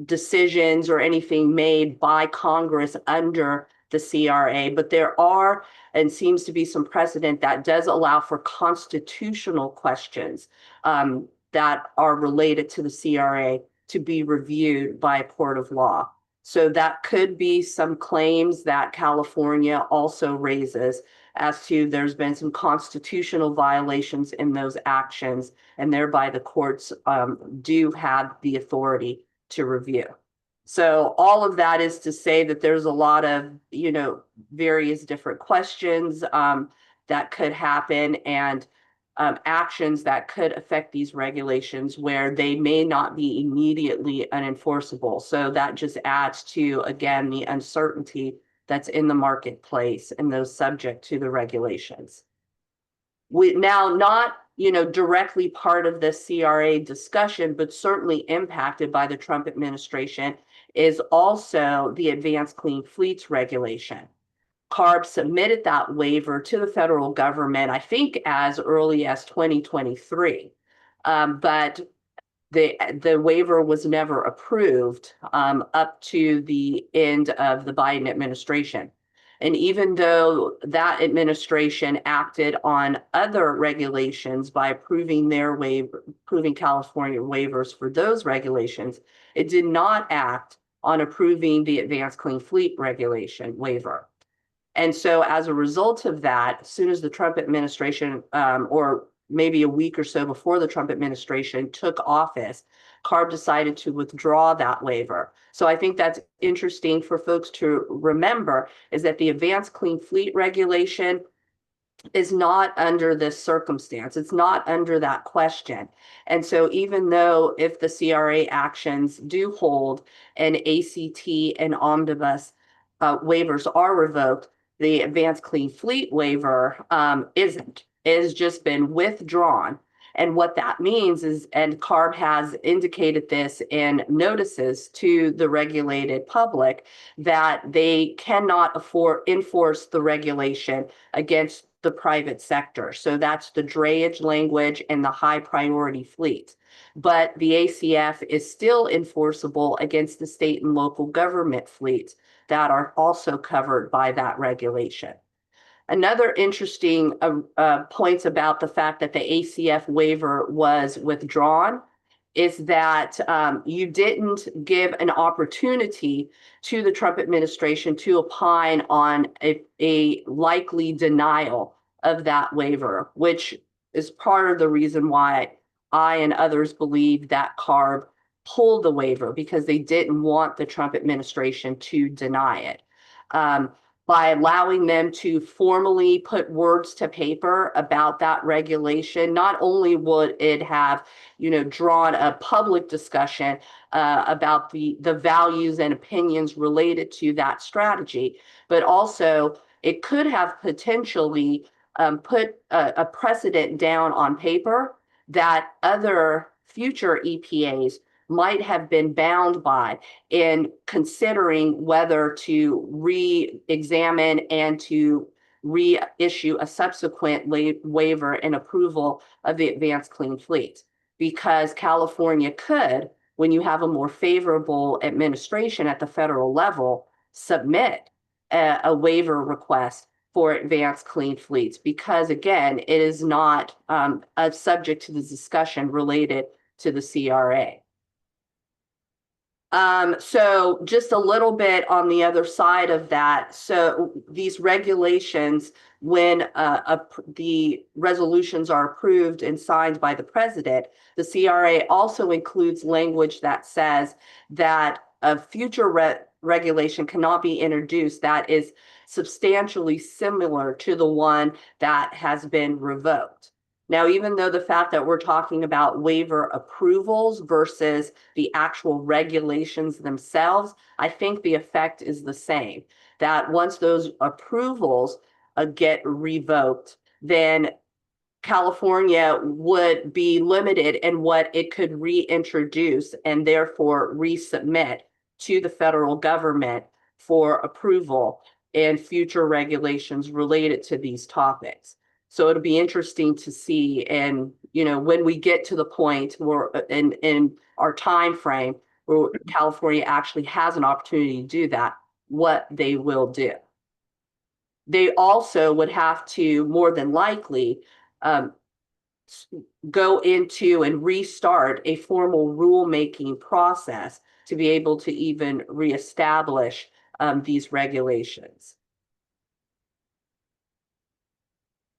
decisions or anything made by Congress under the CRA, but there are and seems to be some precedent that does allow for constitutional questions that are related to the CRA to be reviewed by a court of law. So that could be some claims that California also raises as to there's been some constitutional violations in those actions, and thereby the courts do have the authority to review. So all of that is to say that there's a lot of, various different questions that could happen, and actions that could affect these regulations where they may not be immediately unenforceable. So that just adds to, again, the uncertainty that's in the marketplace and those subject to the regulations. We now not, directly part of the CRA discussion, but certainly impacted by the Trump administration, is also the Advanced Clean Fleets regulation. CARB submitted that waiver to the federal government, I think as early as 2023, but the waiver was never approved up to the end of the Biden administration. And even though that administration acted on other regulations by approving California waivers for those regulations, it did not act on approving the Advanced Clean Fleet regulation waiver. And so as a result of that, as soon as the Trump administration, or maybe a week or so before the Trump administration took office, CARB decided to withdraw that waiver. So I think that's interesting for folks to remember, is that the Advanced Clean Fleet regulation is not under this circumstance. It's not under that question. And so even though if the CRA actions do hold and ACT and omnibus waivers are revoked, the Advanced Clean Fleet waiver isn't. It has just been withdrawn. And what that means is, and CARB has indicated this in notices to the regulated public, that they cannot enforce the regulation against the private sector. So that's the drayage language and the high priority fleet. But the ACF is still enforceable against the state and local government fleets that are also covered by that regulation. Another interesting points about the fact that the ACF waiver was withdrawn is that you didn't give an opportunity to the Trump administration to opine on a likely denial of that waiver, which is part of the reason why I and others believe that CARB pulled the waiver, because they didn't want the Trump administration to deny it. By allowing them to formally put words to paper about that regulation, not only would it have, drawn a public discussion about the values and opinions related to that strategy, but also it could have potentially put a precedent down on paper that other future EPAs might have been bound by in considering whether to re-examine and to reissue a subsequent waiver and approval of the Advanced Clean Fleet. Because California could, when you have a more favorable administration at the federal level, submit a waiver request for Advanced Clean Fleets, because again, it is not subject to the discussion related to the CRA. So just a little bit on the other side of that. So these regulations, when the resolutions are approved and signed by the president, the CRA also includes language that says that a future regulation cannot be introduced that is substantially similar to the one that has been revoked. Now, even though the fact that we're talking about waiver approvals versus the actual regulations themselves, I think the effect is the same. That once those approvals get revoked, then California would be limited in what it could reintroduce and therefore resubmit to the federal government for approval and future regulations related to these topics. So it'll be interesting to see, and when we get to the point where in our time frame where California actually has an opportunity to do that, what they will do. They also would have to more than likely go into and restart a formal rulemaking process to be able to even reestablish these regulations.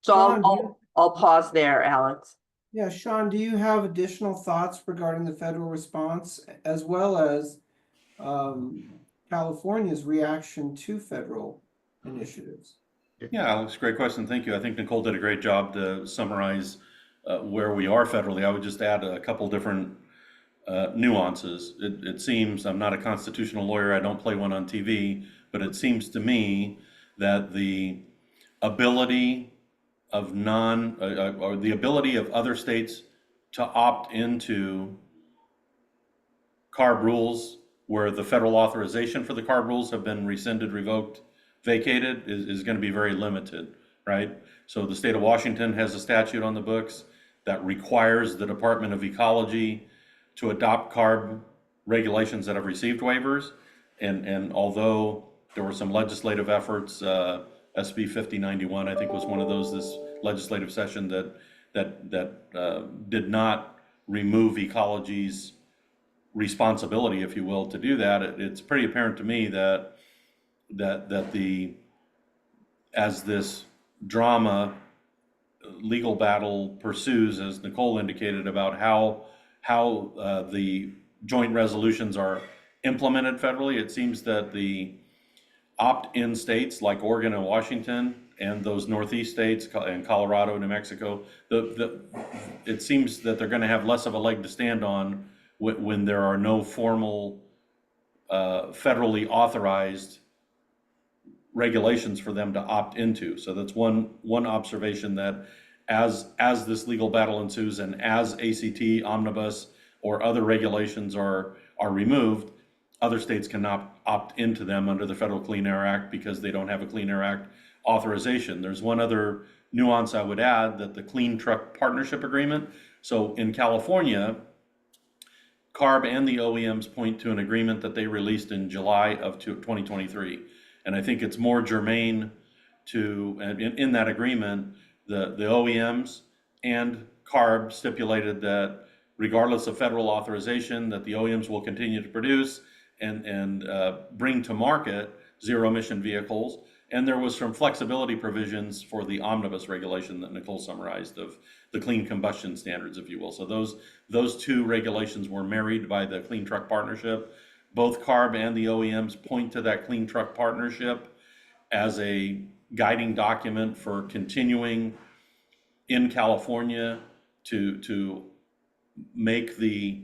So Sean, I'll pause there, Alex. yeah, Sean, do you have additional thoughts regarding the federal response as well as California's reaction to federal initiatives? Yeah, Alex, great question. Thank you. I think Nicole did a great job to summarize where we are federally. I would just add a couple different nuances. It seems, I'm not a constitutional lawyer, I don't play one on TV, but it seems to me that the ability of or the ability of other states to opt into CARB rules where the federal authorization for the CARB rules have been rescinded, revoked, vacated is going to be very limited, right? So the state of Washington has a statute on the books that requires the Department of Ecology to adopt CARB regulations that have received waivers. And although there were some legislative efforts, SB 5091, I think was one of those this legislative session that did not remove ecology's responsibility, if you will, to do that. It's pretty apparent to me that as this drama legal battle pursues, as Nicole indicated, about how the joint resolutions are implemented federally, it seems that the opt-in states like Oregon and Washington and those Northeast states and Colorado, New Mexico, it seems that they're going to have less of a leg to stand on when there are no formal federally authorized regulations for them to opt into. So that's one observation, that as this legal battle ensues and as ACT, Omnibus, or other regulations are removed, other states cannot opt into them under the Federal Clean Air Act because they don't have a Clean Air Act authorization. There's one other nuance I would add, that the Clean Truck Partnership Agreement. So in California, CARB and the OEMs point to an agreement that they released in July of 2023. And I think it's more germane to, in that agreement, the OEMs and CARB stipulated that regardless of federal authorization, that the OEMs will continue to produce and bring to market zero emission vehicles. And there was some flexibility provisions for the omnibus regulation that Nicole summarized, of the clean combustion standards, if you will. So those two regulations were married by the Clean Truck Partnership. Both CARB and the OEMs point to that Clean Truck Partnership as a guiding document for continuing in California to make the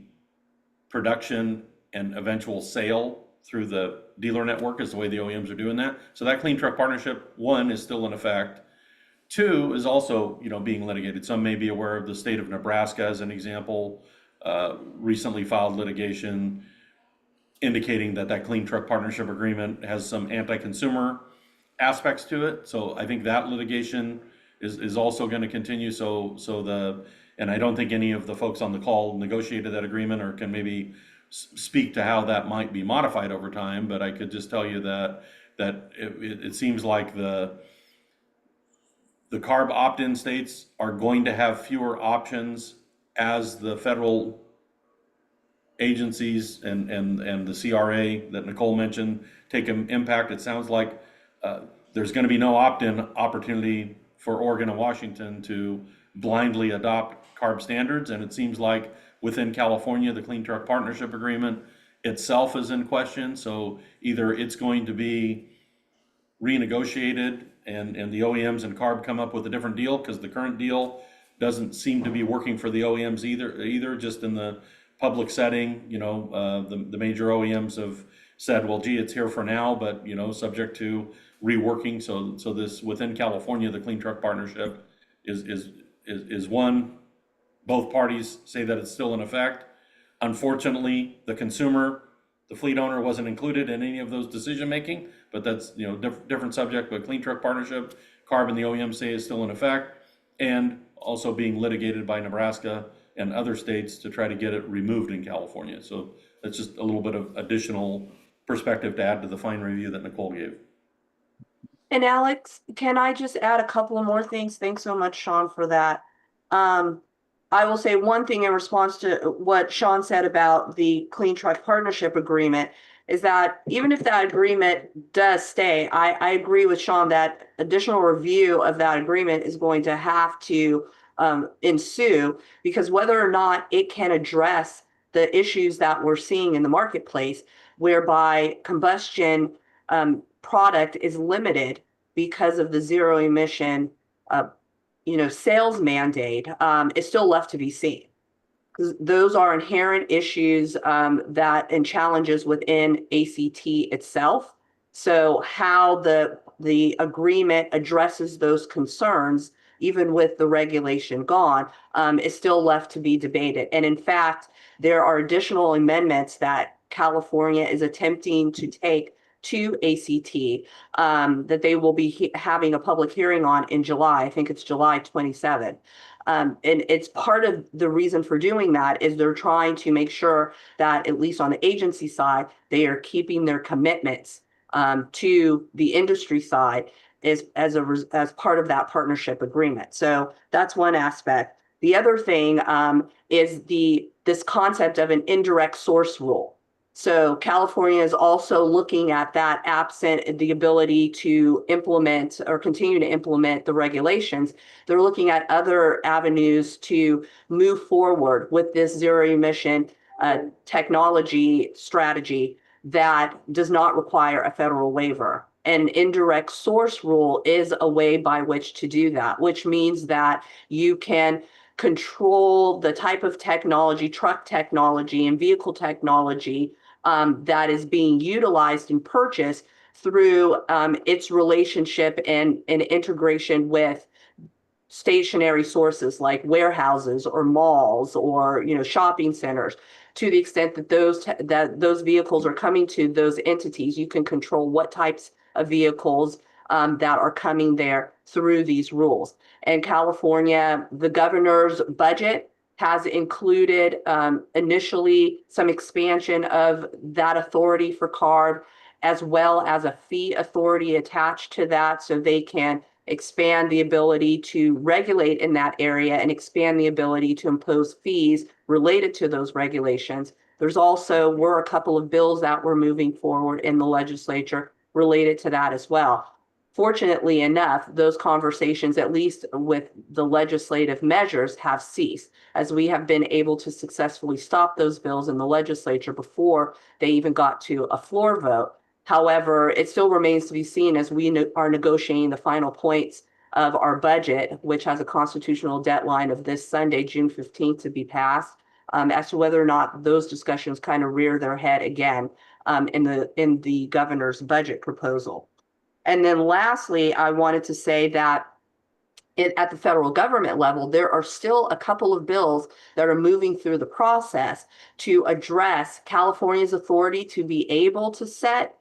production and eventual sale through the dealer network, is the way the OEMs are doing that. So that Clean Truck Partnership, one, is still in effect. Two, is also being litigated. Some may be aware of the state of Nebraska as an example, recently filed litigation indicating that Clean Truck Partnership Agreement has some anti-consumer aspects to it. So I think that litigation is also going to continue. And I don't think any of the folks on the call negotiated that agreement or can maybe speak to how that might be modified over time. But I could just tell you that it seems like the CARB opt-in states are going to have fewer options as the federal agencies and the CRA that Nicole mentioned take an impact. It sounds like there's going to be no opt-in opportunity for Oregon and Washington to blindly adopt CARB standards. And it seems like within California, the Clean Truck Partnership Agreement itself is in question. So either it's going to be renegotiated and the OEMs and CARB come up with a different deal, because the current deal doesn't seem to be working for the OEMs either just in the public setting. The major OEMs have said, well, gee, it's here for now, but subject to reworking. So this within California, the Clean Truck Partnership is one. Both parties say that it's still in effect. Unfortunately, the consumer, the fleet owner, wasn't included in any of those decision making, but that's different subject. But Clean Truck Partnership, CARB, and the OEM say is still in effect, and also being litigated by Nebraska and other states to try to get it removed in California. So that's just a little bit of additional perspective to add to the fine review that Nicole gave. And Alex, can I just add a couple of more things? Thanks so much, Sean, for that. I will say one thing in response to what Sean said about the Clean Truck Partnership Agreement is that even if that agreement does stay, I agree with Sean that additional review of that agreement is going to have to ensue, because whether or not it can address the issues that we're seeing in the marketplace, whereby combustion product is limited because of the zero emission sales mandate, is still left to be seen. Because those are inherent issues and challenges within ACT itself. So how the agreement addresses those concerns, even with the regulation gone, is still left to be debated. And in fact, there are additional amendments that California is attempting to take to ACT that they will be having a public hearing on in July. I think it's July 27th. And it's part of the reason for doing that is they're trying to make sure that, at least on the agency side, they are keeping their commitments to the industry side as part of that partnership agreement. So that's one aspect. The other thing is this concept of an indirect source rule. So California is also looking at that, absent the ability to implement or continue to implement the regulations. They're looking at other avenues to move forward with this zero emission technology strategy that does not require a federal waiver. An indirect source rule is a way by which to do that, which means that you can control the type of technology, truck technology and vehicle technology that is being utilized and purchased through its relationship and integration with stationary sources like warehouses or malls or shopping centers. To the extent that those vehicles are coming to those entities, you can control what types of vehicles that are coming there through these rules. And California, the governor's budget has included initially some expansion of that authority for CARB, as well as a fee authority attached to that, so they can expand the ability to regulate in that area and expand the ability to impose fees related to those regulations. There's also were a couple of bills that were moving forward in the legislature related to that as well. Fortunately enough, those conversations, at least with the legislative measures, have ceased, as we have been able to successfully stop those bills in the legislature before they even got to a floor vote. However, it still remains to be seen as we are negotiating the final points of our budget, which has a constitutional deadline of this Sunday, June 15th, to be passed, as to whether or not those discussions kind of rear their head again in the governor's budget proposal. And then lastly, I wanted to say that at the federal government level, there are still a couple of bills that are moving through the process to address California's authority to be able to set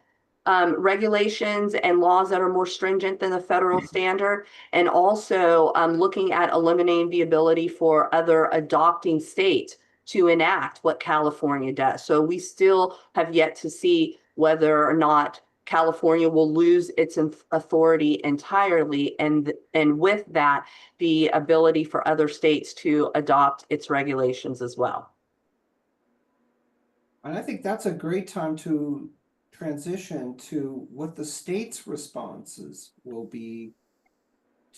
regulations and laws that are more stringent than the federal standard, and also looking at eliminating the ability for other adopting states to enact what California does. So we still have yet to see whether or not California will lose its authority entirely, and with that, the ability for other states to adopt its regulations as well. And I think that's a great time to transition to what the state's responses will be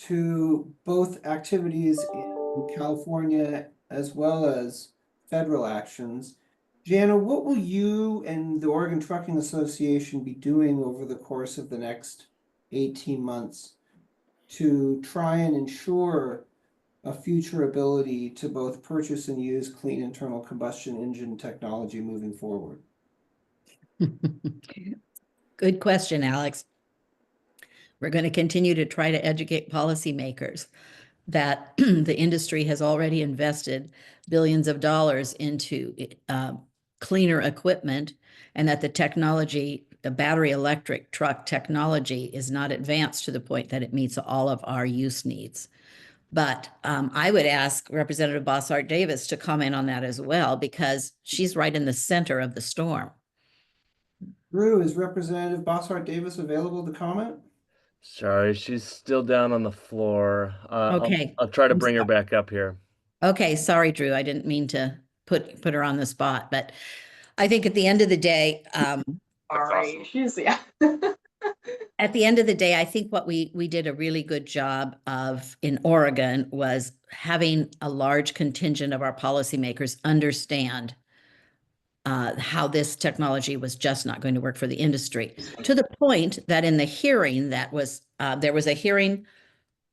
to both activities in California as well as federal actions. Jana, what will you and the Oregon Trucking Association be doing over the course of the next 18 months to try and ensure a future ability to both purchase and use clean internal combustion engine technology moving forward? Good question, Alex. We're going to continue to try to educate policymakers that the industry has already invested billions of dollars into cleaner equipment, and that the technology, the battery electric truck technology, is not advanced to the point that it meets all of our use needs. But I would ask Representative Bossart Davis to comment on that as well, because she's right in the center of the storm. Drew, is Representative Bossart Davis available to comment? Sorry, she's still down on the floor. Okay. I'll try to I'm bring her sorry. back up here. Okay, sorry, Drew. I didn't mean to put her on the spot, but I think at the end of the day, Sorry, she's, yeah. at the end of the day, I think what we did a really good job of in Oregon was having a large contingent of our policymakers understand how this technology was just not going to work for the industry, to the point that in the hearing that was, there was a hearing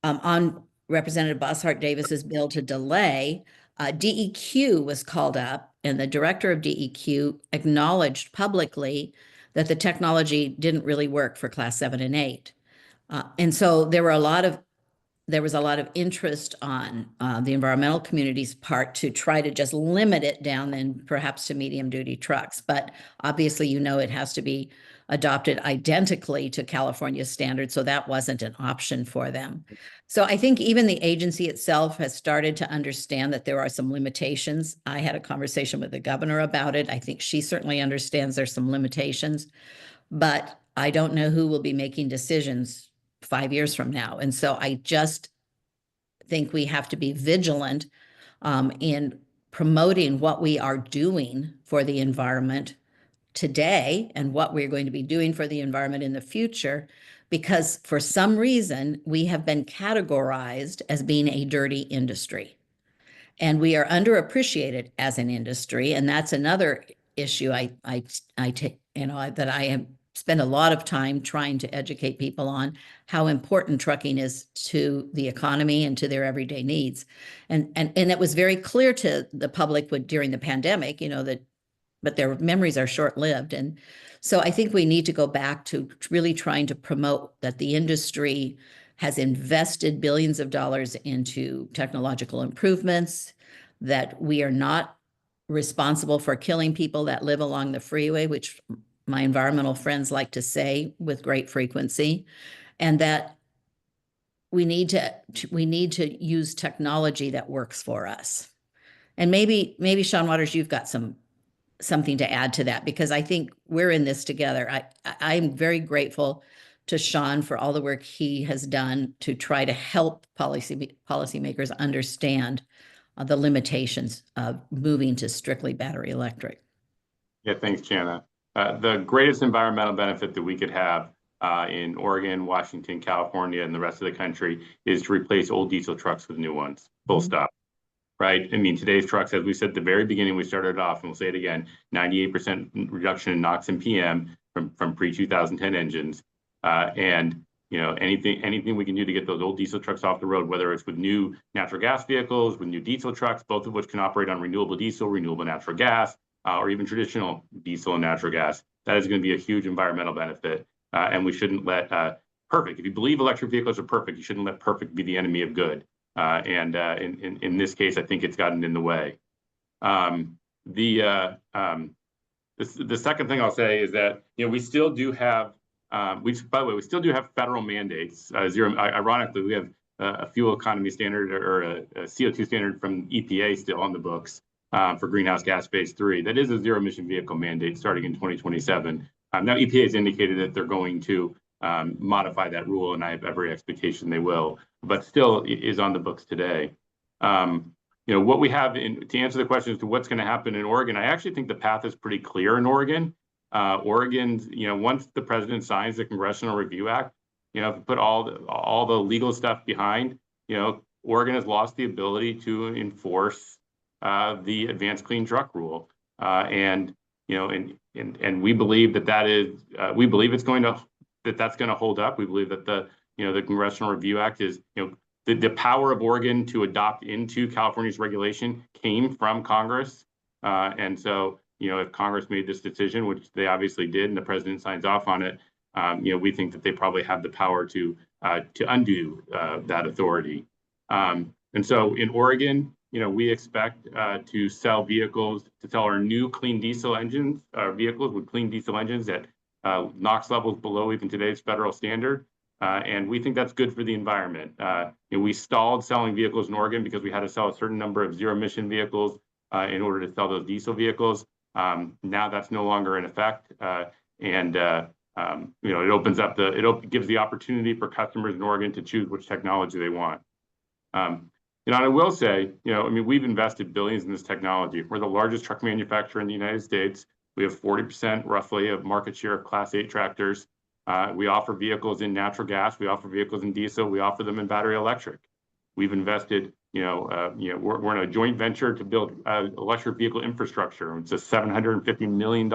on Representative Bossart Davis's bill to delay, DEQ was called up, and the director of DEQ acknowledged publicly that the technology didn't really work for class 7 and 8. And so there was a lot of interest on the environmental community's part to try to just limit it down then perhaps to medium duty trucks. But obviously, it has to be adopted identically to California standards, so that wasn't an option for them. So I think even the agency itself has started to understand that there are some limitations. I had a conversation with the governor about it. I think she certainly understands there's some limitations, but I don't know who will be making decisions 5 years from now. And so I just think we have to be vigilant in promoting what we are doing for the environment today and what we're going to be doing for the environment in the future, because for some reason we have been categorized as being a dirty industry. And we are underappreciated as an industry. And that's another issue that I have spent a lot of time trying to educate people on how important trucking is to the economy and to their everyday needs. And it was very clear to the public during the pandemic, but their memories are short-lived. And so I think we need to go back to really trying to promote that the industry has invested billions of dollars into technological improvements, that we are not responsible for killing people that live along the freeway, which my environmental friends like to say with great frequency, and that we need to use technology that works for us. And maybe Sean Waters, you've got something to add to that, because I think we're in this together. I'm very grateful to Sean for all the work he has done to try to help policymakers understand the limitations of moving to strictly battery electric. Yeah, thanks, Jana. The greatest environmental benefit that we could have in Oregon, Washington, California, and the rest of the country is to replace old diesel trucks with new ones, full stop. Right? I mean, today's trucks, as we said at the very beginning, we started off, and we'll say it again, 98% reduction in NOx and PM from pre-2010 engines. And anything we can do to get those old diesel trucks off the road, whether it's with new natural gas vehicles, with new diesel trucks, both of which can operate on renewable diesel, renewable natural gas, or even traditional diesel and natural gas, that is going to be a huge environmental benefit. And we shouldn't let perfect. If you believe electric vehicles are perfect, you shouldn't let perfect be the enemy of good. And in this case, I think it's gotten in the way. The second thing I'll say is that we still do have we still do have federal mandates. Ironically, we have a fuel economy standard or a CO2 standard from EPA still on the books for greenhouse gas phase 3. That is a zero emission vehicle mandate starting in 2027. Now EPA has indicated that they're going to modify that rule, and I have every expectation they will, but still is on the books today. what we have to answer the question as to what's going to happen in Oregon, I actually think the path is pretty clear in Oregon. Oregon's, once the president signs the Congressional Review Act, if you put all the legal stuff behind, Oregon has lost the ability to enforce the advanced clean truck rule, and we believe we believe it's going to that's going to hold up. We believe that the Congressional Review Act is the power of Oregon to adopt into California's regulation came from Congress, and so if Congress made this decision, which they obviously did, and the president signs off on it, we think that they probably have the power to undo that authority. And so in Oregon, we expect to sell our new clean diesel engines, vehicles with clean diesel engines at NOx levels below even today's federal standard. And we think that's good for the environment. We stalled selling vehicles in Oregon because we had to sell a certain number of zero emission vehicles in order to sell those diesel vehicles. Now that's no longer in effect. And it opens up gives the opportunity for customers in Oregon to choose which technology they want. And I will say, we've invested billions in this technology. We're the largest truck manufacturer in the United States. We have 40% roughly of market share of Class 8 tractors. We offer vehicles in natural gas. We offer vehicles in diesel. We offer them in battery electric. We've invested, we're in a joint venture to build electric vehicle infrastructure. It's a $750 million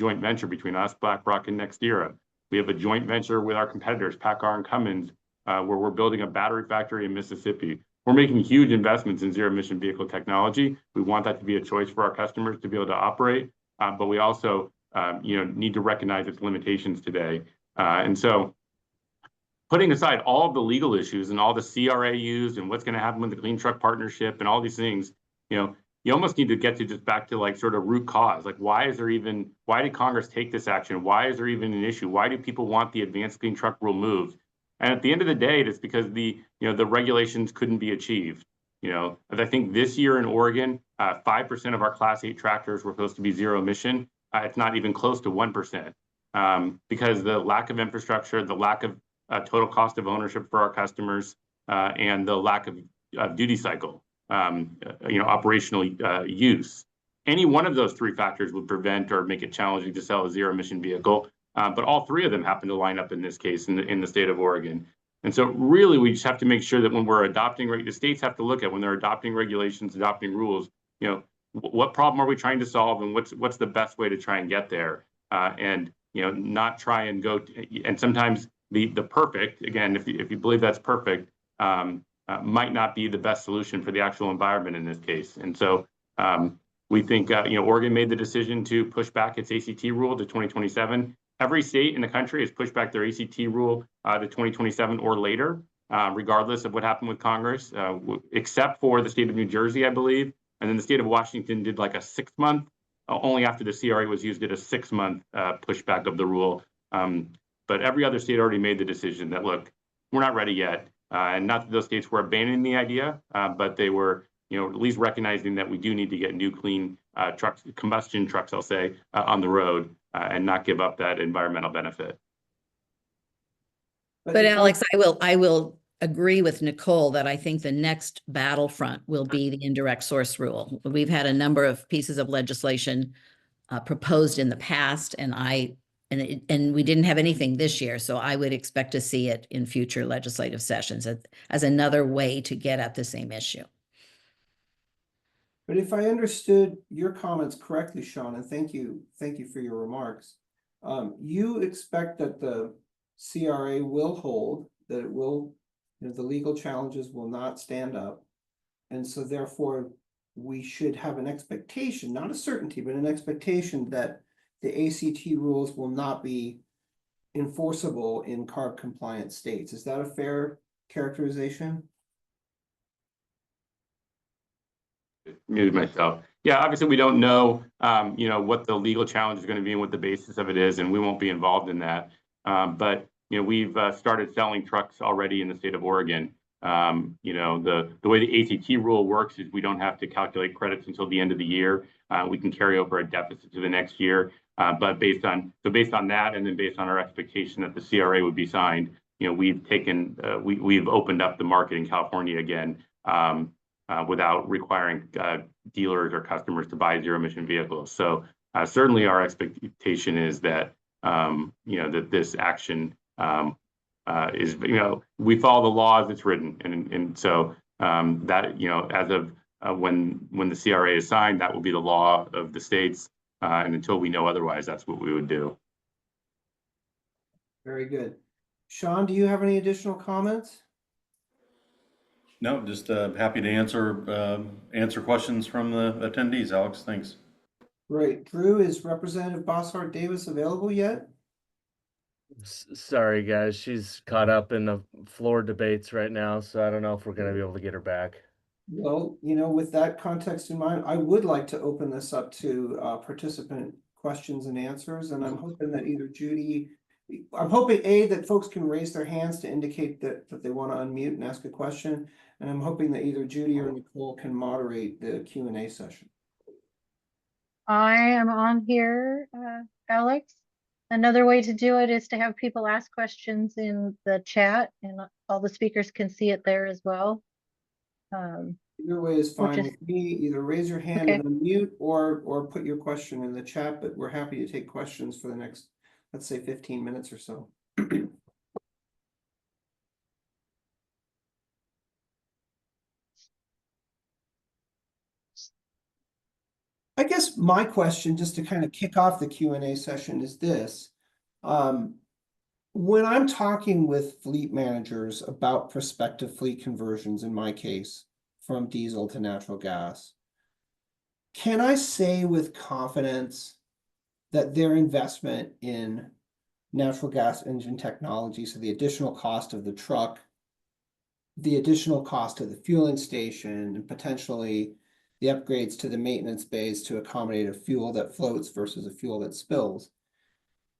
joint venture between us, BlackRock, and NextEra. We have a joint venture with our competitors, PACCAR and Cummins, where we're building a battery factory in Mississippi. We're making huge investments in zero-emission vehicle technology. We want that to be a choice for our customers to be able to operate, but we also, need to recognize its limitations today. And so, putting aside all of the legal issues and all the CRAUs and what's going to happen with the Clean Truck Partnership and all these things, you almost need to get to just back to like sort of root cause. Like, why did Congress take this action? Why is there even an issue? Why do people want the advanced clean truck rule moved? And at the end of the day, it's because the regulations couldn't be achieved. As I think this year in Oregon, 5% of our Class 8 tractors were supposed to be zero emission. It's not even close to 1%, because the lack of infrastructure, the lack of total cost of ownership for our customers, and the lack of duty cycle, operational use. Any one of those three factors would prevent or make it challenging to sell a zero emission vehicle. But all three of them happen to line up in this case in the state of Oregon. And so really, we just have to make sure that when we're adopting, the states have to look at when they're adopting regulations, adopting rules, what problem are we trying to solve, and what's the best way to try and get there, and not try and go and sometimes the perfect, again, if you believe that's perfect, might not be the best solution for the actual environment in this case. And so we think Oregon made the decision to push back its ACT rule to 2027. Every state in the country has pushed back their ACT rule to 2027 or later, regardless of what happened with Congress, except for the state of New Jersey, I believe. And then the state of Washington did like a 6-month, only after the CRA was used, did a 6-month pushback of the rule. But every other state already made the decision that, look, we're not ready yet. And not that those states were abandoning the idea, but they were, at least recognizing that we do need to get new clean trucks, combustion trucks, I'll say, on the road, and not give up that environmental benefit. But Alex, I will agree with Nicole that I think the next battlefront will be the indirect source rule. We've had a number of pieces of legislation proposed in the past, and we didn't have anything this year, so I would expect to see it in future legislative sessions as another way to get at the same issue. But if I understood your comments correctly, Sean, and thank you for your remarks, you expect that the CRA will hold, that it will, the legal challenges will not stand up, and so therefore we should have an expectation, not a certainty, but an expectation that the ACT rules will not be enforceable in CARB compliant states. Is that a fair characterization? Muted myself. Yeah, obviously we don't know, what the legal challenge is going to be and what the basis of it is, and we won't be involved in that. But we've started selling trucks already in the state of Oregon. The way the ACT rule works is we don't have to calculate credits until the end of the year. We can carry over a deficit to the next year. But based on that, and then based on our expectation that the CRA would be signed, we've opened up the market in California again. without requiring dealers or customers to buy zero emission vehicles. So certainly our expectation is that that this action is, we follow the law as it's written, and so that as of when the CRA is signed, that will be the law of the states, and until we know otherwise, that's what we would do. Very good. Sean, do you have any additional comments? No, just happy to answer questions from the attendees, Alex. Thanks. Great. Drew, is Representative Bosshart Davis available yet? Sorry, guys. She's caught up in the floor debates right now, so I don't know if we're going to be able to get her back. Well, with that context in mind, I would like to open this up to participant questions and answers, and I'm hoping that I'm hoping that folks can raise their hands to indicate that they want to unmute and ask a question, and I'm hoping that either Judy or Nicole can moderate the Q&A session. I am on here, Alex. Another way to do it is to have people ask questions in the chat, and all the speakers can see it there as well. Either way is fine is- with me. Either raise your hand Okay. and unmute or put your question in the chat, but we're happy to take questions for the next, let's say, 15 minutes or so. I guess my question, just to kind of kick off the Q&A session, is this. When I'm talking with fleet managers about prospective fleet conversions, in my case, from diesel to natural gas, can I say with confidence that their investment in natural gas engine technology, so the additional cost of the truck, the additional cost of the fueling station, and potentially the upgrades to the maintenance bays to accommodate a fuel that floats versus a fuel that spills,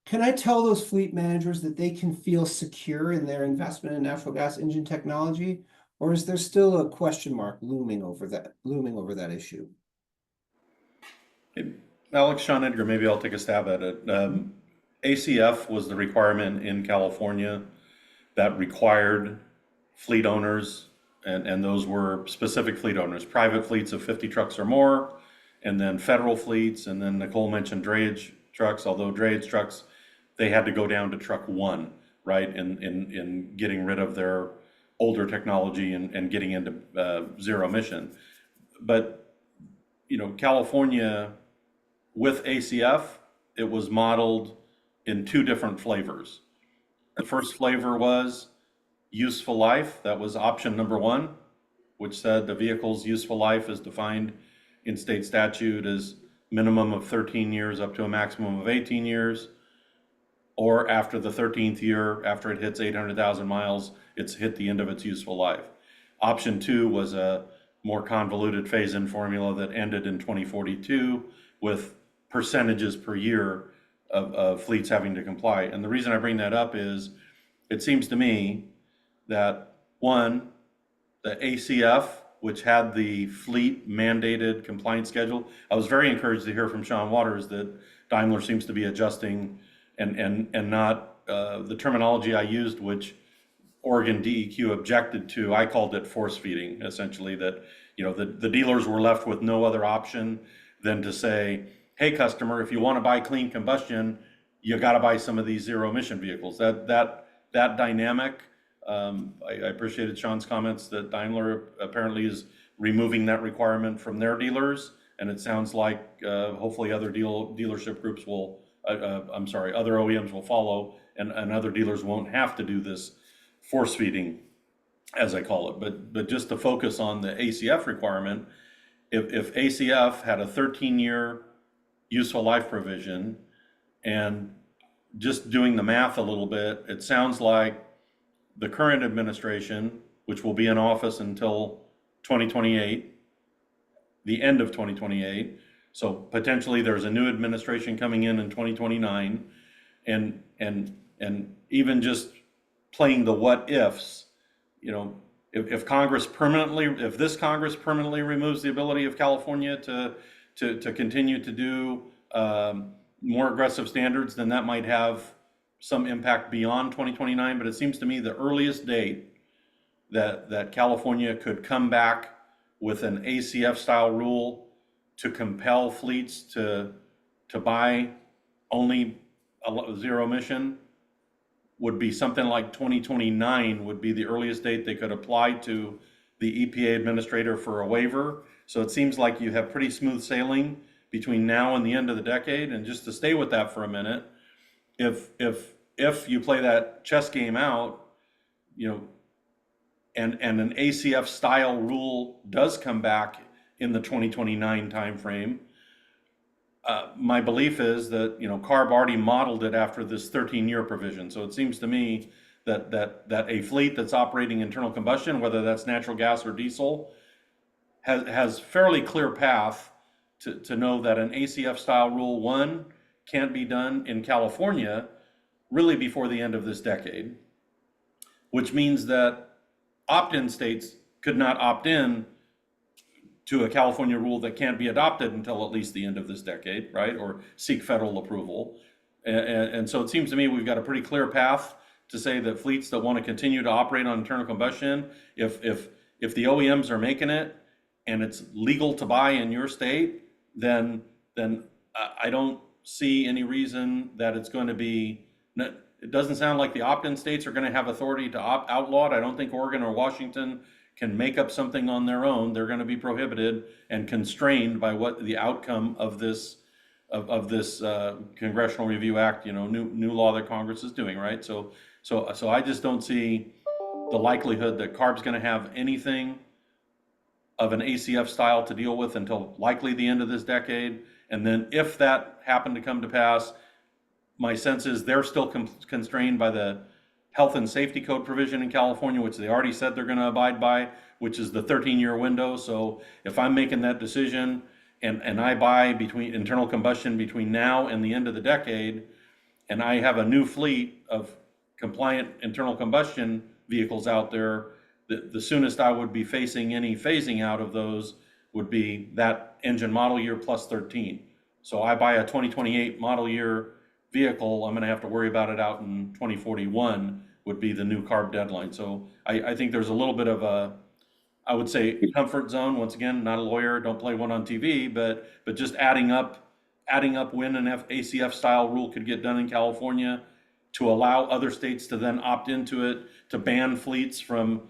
can I tell those fleet managers that they can feel secure in their investment in natural gas engine technology, or is there still a question mark looming over that issue? Alex, Sean Edgar, maybe I'll take a stab at it. ACF was the requirement in California that required fleet owners, and those were specific fleet owners, private fleets of 50 trucks or more, and then federal fleets, and then Nicole mentioned drayage trucks, although drayage trucks, they had to go down to truck one, right, in getting rid of their older technology and getting into zero emission. But, California, with ACF, it was modeled in two different flavors. The first flavor was useful life. That was option number one, which said the vehicle's useful life is defined in state statute as minimum of 13 years up to a maximum of 18 years. Or after the 13th year, after it hits 800,000 miles, it's hit the end of its useful life. Option two was a more convoluted phase-in formula that ended in 2042 with percentages per year of fleets having to comply. And the reason I bring that up is it seems to me that one, the ACF, which had the fleet mandated compliance schedule, I was very encouraged to hear from Sean Waters that Daimler seems to be adjusting and not the terminology I used, which Oregon DEQ objected to. I called it force feeding, essentially, that the dealers were left with no other option than to say, hey, customer, if you want to buy clean combustion, you got to buy some of these zero emission vehicles. That dynamic, I appreciated Sean's comments that Daimler apparently is removing that requirement from their dealers, and it sounds like hopefully other dealership groups will, other OEMs will follow, and other dealers won't have to do this force feeding, as I call it. But just to focus on the ACF requirement, if ACF had a 13-year useful life provision, and just doing the math a little bit, it sounds like the current administration, which will be in office until 2028, the end of 2028, so potentially there's a new administration coming in 2029, and even just playing the what ifs, if this Congress permanently removes the ability of California to continue to do more aggressive standards, then that might have some impact beyond 2029. But it seems to me the earliest date that California could come back with an ACF style rule to compel fleets to buy only zero emission would be something like 2029 would be the earliest date they could apply to the EPA administrator for a waiver. So it seems like you have pretty smooth sailing between now and the end of the decade. And just to stay with that for a minute, if you play that chess game out, you know, and an ACF style rule does come back in the 2029 timeframe, my belief is that, you know, CARB already modeled it after this 13-year provision. So it seems to me that a fleet that's operating internal combustion, whether that's natural gas or diesel, has fairly clear path to know that an ACF style rule 1 can't be done in California really before the end of this decade, which means that opt-in states could not opt in to a California rule that can't be adopted until at least the end of this decade, right? Or seek federal approval. And so it seems to me we've got a pretty clear path to say that fleets that want to continue to operate on internal combustion, if the OEMs are making it and it's legal to buy in your state, then I don't see any reason that it's going to be. It doesn't sound like the opt-in states are going to have authority to outlaw it. I don't think Oregon or Washington can make up something on their own. They're going to be prohibited and constrained by what the outcome of this Congressional Review Act, you know, new law that Congress is doing, right? So I just don't see the likelihood that CARB's going to have anything of an ACF style to deal with until likely the end of this decade. And then if that happened to come to pass, my sense is they're still constrained by the health and safety code provision in California, which they already said they're going to abide by, which is the 13-year window. So if I'm making that decision and I buy between internal combustion between now and the end of the decade, and I have a new fleet of compliant internal combustion vehicles out there, the soonest I would be facing any phasing out of those would be that engine model year plus 13. So I buy a 2028 model year vehicle, I'm going to have to worry about it out in 2041 would be the new CARB deadline. So I think there's a little bit of a, I would say, comfort zone. Once again, not a lawyer, don't play one on TV, but just adding up when an ACF style rule could get done in California to allow other states to then opt into it, to ban fleets from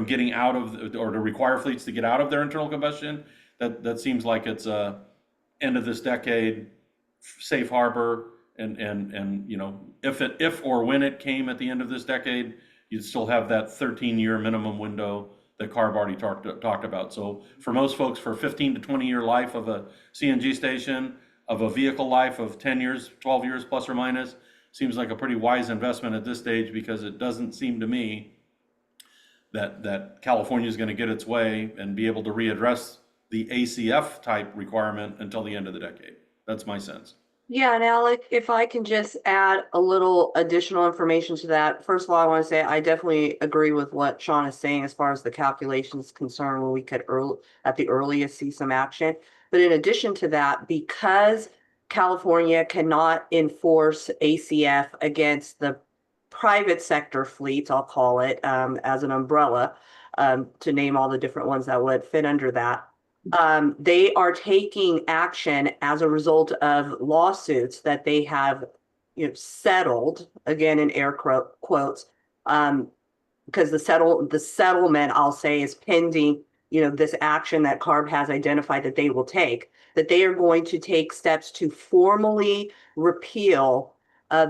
getting out of, or to require fleets to get out of their internal combustion. That seems like it's a end of this decade safe harbor. And you know, if or when it came at the end of this decade, you'd still have that 13-year minimum window that CARB already talked about. So for most folks, for 15 to 20-year life of a CNG station, of a vehicle life of 10 years, 12 years plus or minus, seems like a pretty wise investment at this stage, because it doesn't seem to me that California is going to get its way and be able to readdress the ACF type requirement until the end of the decade. That's my sense. Yeah, and Alec, if I can just add a little additional information to that. First of all, I want to say I definitely agree with what Sean is saying as far as the calculations concerned, when we could at the earliest see some action. But in addition to that, because California cannot enforce ACF against the private sector fleets, I'll call it, as an umbrella, to name all the different ones that would fit under that. They are taking action as a result of lawsuits that they have, you know, settled, again in air quotes, because the settlement, I'll say, is pending, you know, this action that CARB has identified that they will take, that they are going to take steps to formally repeal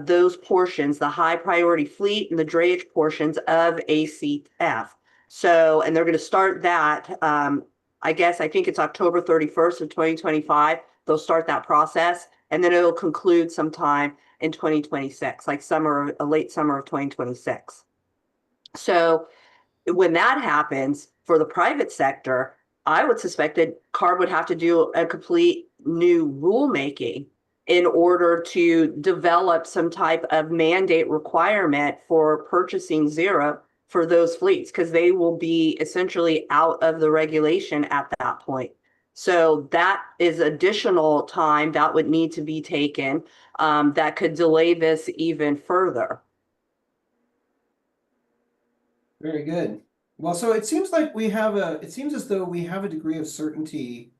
those portions, the high priority fleet and the drayage portions of ACF. So, and they're going to start that, I think it's October 31st of 2025. They'll start that process, and then it'll conclude sometime in 2026, like late summer of 2026. So when that happens for the private sector, I would suspect that CARB would have to do a complete new rulemaking in order to develop some type of mandate requirement for purchasing zero for those fleets, because they will be essentially out of the regulation at that point. So that is additional time that would need to be taken, that could delay this even further. Very good. Well, so it seems like it seems as though we have a degree of certainty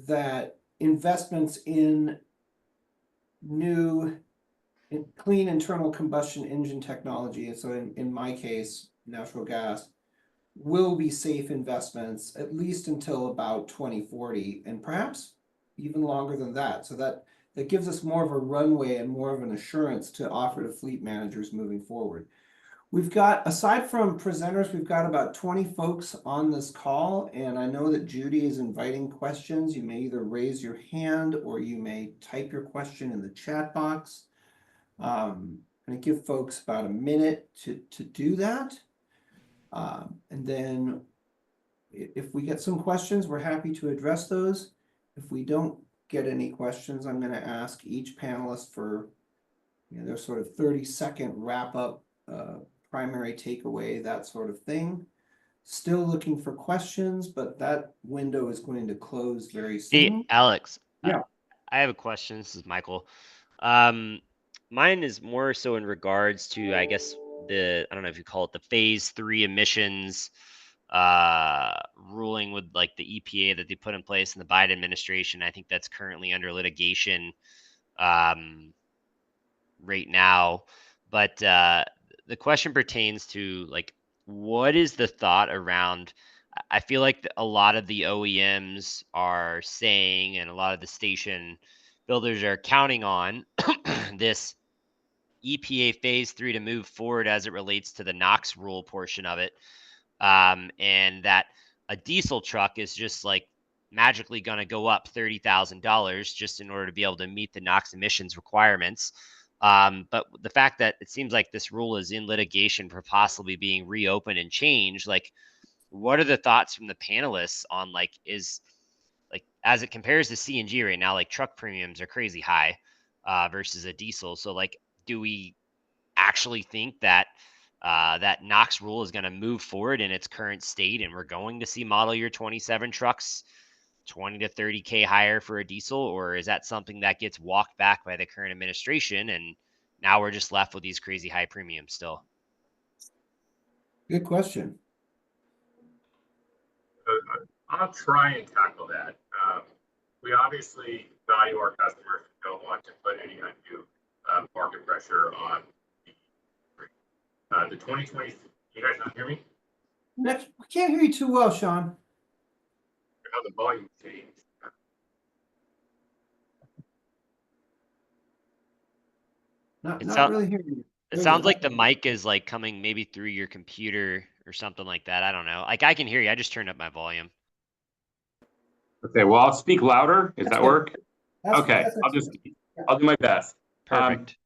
that investments in new clean internal combustion engine technology, and so in my case, natural gas, will be safe investments at least until about 2040, and perhaps even longer than that. So that gives us more of a runway and more of an assurance to offer to fleet managers moving forward. We've got, aside from presenters, we've got about 20 folks on this call, and I know that Judy is inviting questions. You may either raise your hand or you may type your question in the chat box. I'm going to give folks about a minute to do that. And then if we get some questions, we're happy to address those. If we don't get any questions, I'm going to ask each panelist for their sort of 30-second wrap up, primary takeaway, that sort of thing. Still looking for questions, but that window is going to close very Hey, soon. Alex. Yeah. I have a question. This is Michael. Mine is more so in regards to, I guess, I don't know if you call it the phase 3 emissions ruling with like the EPA that they put in place in the Biden administration. I think that's currently under litigation right now. But the question pertains to like, what is the thought around? I feel like a lot of the OEMs are saying, and a lot of the station builders are counting on this EPA phase 3 to move forward as it relates to the NOx rule portion of it. And that a diesel truck is just like magically going to go up $30,000 just in order to be able to meet the NOx emissions requirements. But the fact that it seems like this rule is in litigation for possibly being reopened and changed, like, what are the thoughts from the panelists on like, is like, as it compares to CNG right now, like truck premiums are crazy high versus a diesel. So like, do we actually think that that NOx rule is going to move forward in its current state, and we're going to see model year 27 trucks 20 to 30K higher for a diesel? Or is that something that gets walked back by the current administration, and now we're just left with these crazy high premiums still? Good question. I'll try and tackle that. We obviously value our customers and don't want to put any undue market pressure on the 2020. You guys not hear me? Next, we can't hear you too well, Sean. How the volume changed. Not really hearing you. It There you sounds go. like the mic is like coming maybe through your computer or something like that. I don't know. Like, I can hear you. I just turned up my volume. Okay, well, I'll speak louder. Does that work? Okay, I'll do my best. Perfect.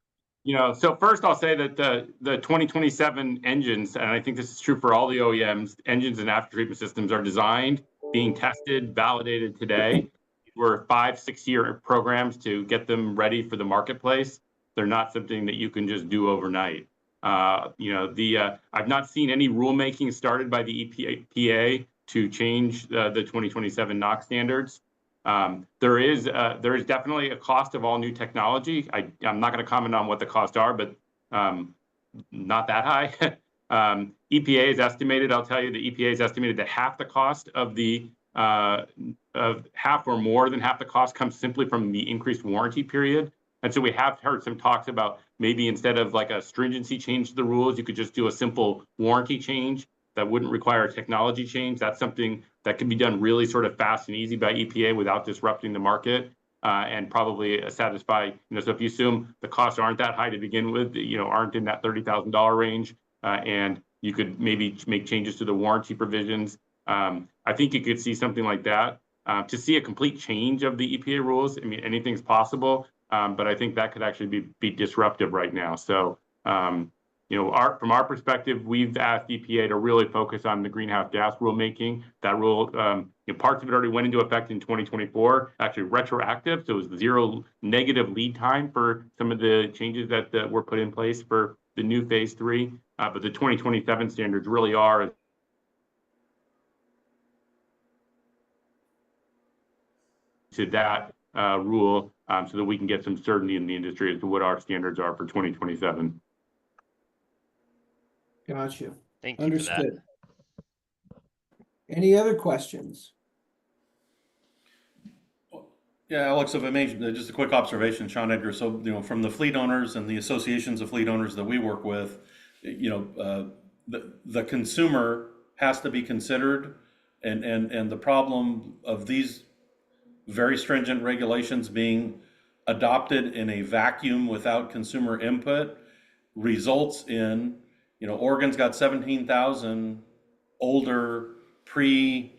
So first I'll say that the 2027 engines, and I think this is true for all the OEMs, engines and after treatment systems are designed, being tested, validated today. We're 5-6 year programs to get them ready for the marketplace. They're not something that you can just do overnight. I've not seen any rulemaking started by the EPA to change the 2027 NOx standards. There is definitely a cost of all new technology. I'm not going to comment on what the costs are, but not that high. EPA is estimated. I'll tell you, the EPA is estimated that half the cost of half or more than half the cost comes simply from the increased warranty period. And so we have heard some talks about maybe instead of like a stringency change to the rules, you could just do a simple warranty change that wouldn't require a technology change. That's something that can be done really sort of fast and easy by EPA without disrupting the market, and probably satisfy, so if you assume the costs aren't that high to begin with, aren't in that $30,000 range, and you could maybe make changes to the warranty provisions. I think you could see something like that. To see a complete change of the EPA rules, I mean, anything's possible, but I think that could actually be disruptive right now. So, from our perspective, we've asked EPA to really focus on the greenhouse gas rulemaking. That rule, parts of it already went into effect in 2024, actually retroactive. So it was 0 negative lead time for some of the changes that were put in place for the new phase 3. But the 2027 standards really are to that rule, so that we can get some certainty in the industry as to what our standards are for 2027. Gotcha. Thank you Understood. for that. Any other questions? Yeah, Alex, if I may, just a quick observation, Sean Edgar. So, from the fleet owners and the associations of fleet owners that we work with, the consumer has to be considered, and the problem of these very stringent regulations being adopted in a vacuum without consumer input results in, Oregon's got 17,000 older pre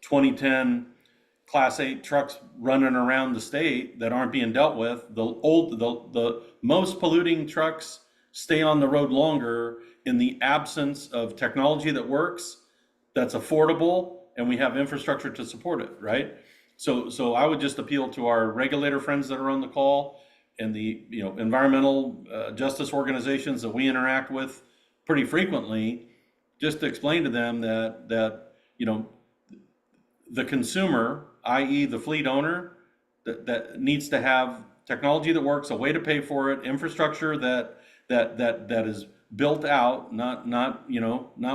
2010 Class 8 trucks running around the state that aren't being dealt with. The most polluting trucks stay on the road longer in the absence of technology that works, that's affordable, and we have infrastructure to support it, right? So I would just appeal to our regulator friends that are on the call and the environmental justice organizations that we interact with pretty frequently, just to explain to them that the consumer, i.e. the fleet owner, that needs to have technology that works, a way to pay for it, infrastructure that is built out, not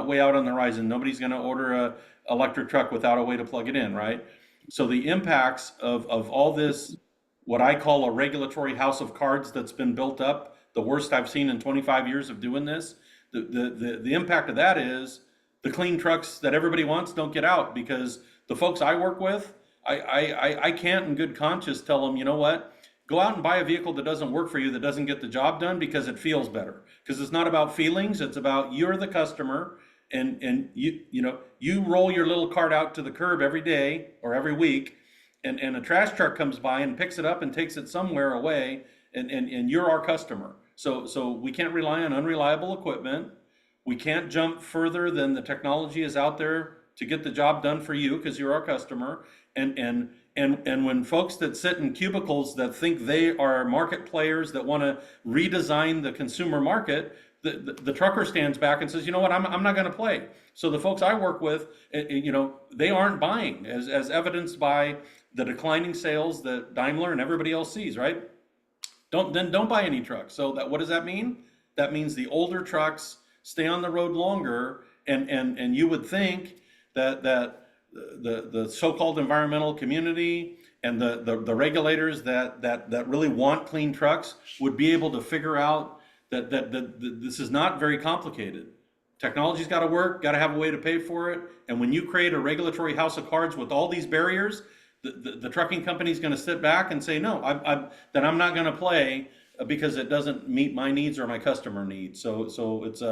way out on the horizon. Nobody's going to order a electric truck without a way to plug it in, right? So the impacts of all this, what I call a regulatory house of cards that's been built up, the worst I've seen in 25 years of doing this, the impact of that is the clean trucks that everybody wants don't get out, because the folks I work with, I can't in good conscience tell them, you know what, go out and buy a vehicle that doesn't work for you, that doesn't get the job done because it feels better. Because it's not about feelings, it's about you're the customer, and you roll your little cart out to the curb every day or every week, and a trash truck comes by and picks it up and takes it somewhere away, and you're our customer. So we can't rely on unreliable equipment. We can't jump further than the technology is out there to get the job done for you, because you're our customer. And when folks that sit in cubicles that think they are market players that want to redesign the consumer market, the trucker stands back and says, you know what, I'm not going to play. So the folks I work with, they aren't buying, as evidenced by the declining sales that Daimler and everybody else sees, right? Don't buy any trucks. So what does that mean? That means the older trucks stay on the road longer, and you would think that the so-called environmental community and the regulators that really want clean trucks would be able to figure out that this is not very complicated. Technology's got to work, got to have a way to pay for it, and when you create a regulatory house of cards with all these barriers, the trucking company's going to sit back and say, no, I'm not going to play because it doesn't meet my needs or my customer needs. So it's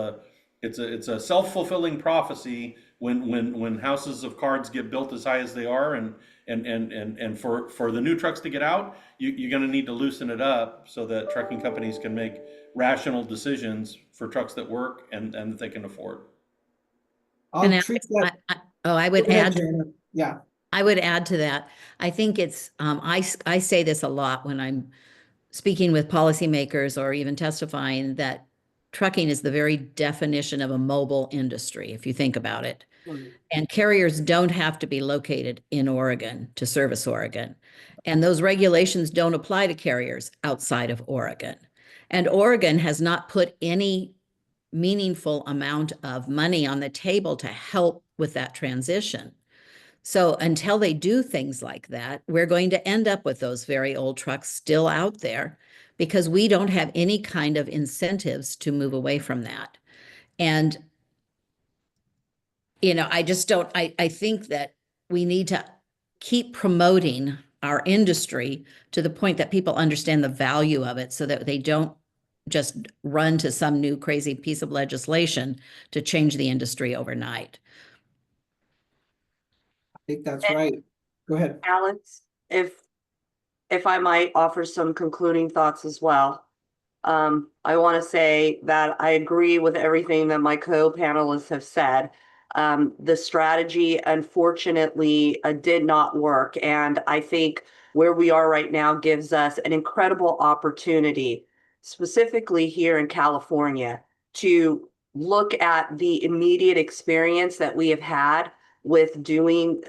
a self-fulfilling prophecy when houses of cards get built as high as they are, and for the new trucks to get out, you're going to need to loosen it up so that trucking companies can make rational decisions for trucks that work and that they can afford. I'll And treat that. I would Go ahead, add, Jana. Yeah. I would add to that. I think it's, I say this a lot when I'm speaking with policymakers or even testifying, that trucking is the very definition of a mobile industry, if you think about it. And carriers don't have to be located in Oregon to service Oregon. And those regulations don't apply to carriers outside of Oregon. And Oregon has not put any meaningful amount of money on the table to help with that transition. So until they do things like that, we're going to end up with those very old trucks still out there, because we don't have any kind of incentives to move away from that. And, I just don't, I think that we need to keep promoting our industry to the point that people understand the value of it, so that they don't just run to some new crazy piece of legislation to change the industry overnight. I think that's right. Go ahead. Alex, if I might offer some concluding thoughts as well. I want to say that I agree with everything that my co-panelists have said. The strategy, unfortunately, did not work. And I think where we are right now gives us an incredible opportunity, specifically here in California, to look at the immediate experience that we have had with doing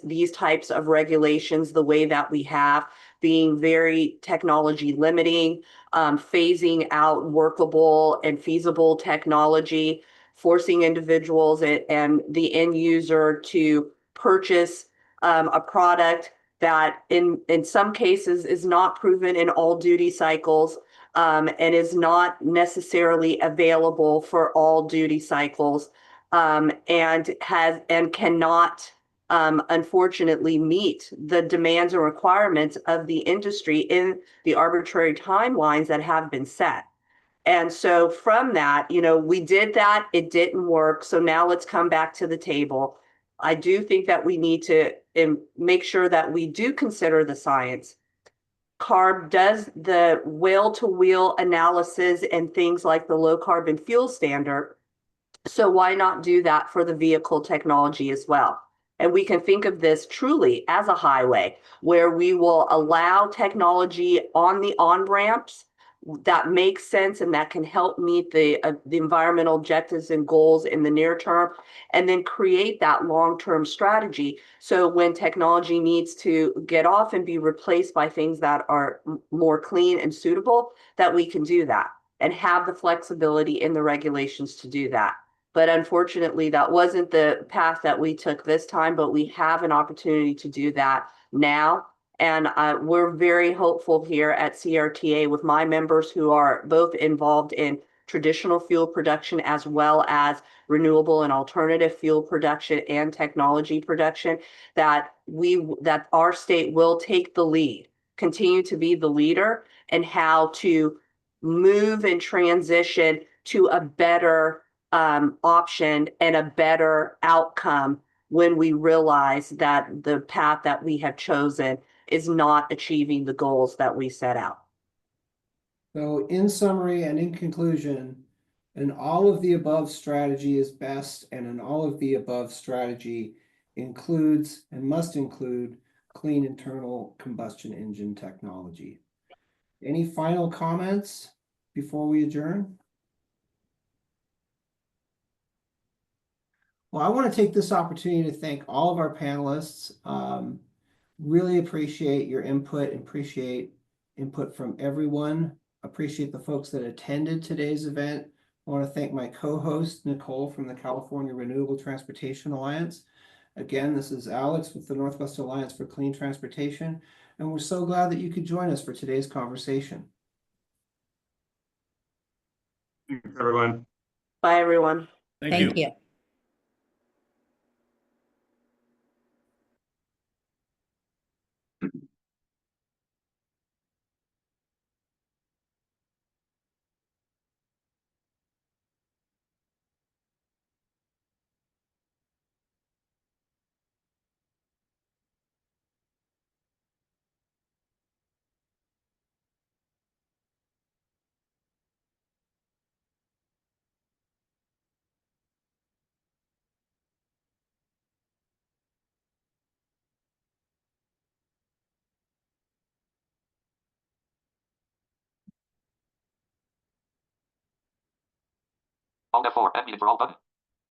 these types of regulations the way that we have, being very technology limiting, phasing out workable and feasible technology, forcing individuals and the end user to purchase a product that in some cases is not proven in all duty cycles, and is not necessarily available for all duty cycles, and cannot unfortunately meet the demands and requirements of the industry in the arbitrary timelines that have been set. And so from that, we did that, it didn't work. So now let's come back to the table. I do think that we need to make sure that we do consider the science. CARB does the wheel-to-wheel analysis and things like the low carbon fuel standard. So why not do that for the vehicle technology as well? And we can think of this truly as a highway where we will allow technology on the on-ramps that makes sense and that can help meet the environmental objectives and goals in the near term, and then create that long-term strategy. So when technology needs to get off and be replaced by things that are more clean and suitable, that we can do that and have the flexibility in the regulations to do that. But unfortunately, that wasn't the path that we took this time, but we have an opportunity to do that now. And we're very hopeful here at CRTA with my members who are both involved in traditional fuel production as well as renewable and alternative fuel production and technology production, that our state will take the lead, continue to be the leader in how to move and transition to a better option and a better outcome when we realize that the path that we have chosen is not achieving the goals that we set out. So in summary and in conclusion, an all of the above strategy is best, and an all of the above strategy includes and must include clean internal combustion engine technology. Any final comments before we adjourn? Well, I want to take this opportunity to thank all of our panelists. Really appreciate your input, appreciate input from everyone. Appreciate the folks that attended today's event. I want to thank my co-host, Nicole from the California Renewable Transportation Alliance. Again, this is Alex with the Northwest Alliance for Clean Transportation, and we're so glad that you could join us for today's conversation. Thanks, everyone. Bye, everyone. Thank you. Alt F4, end meeting for all button.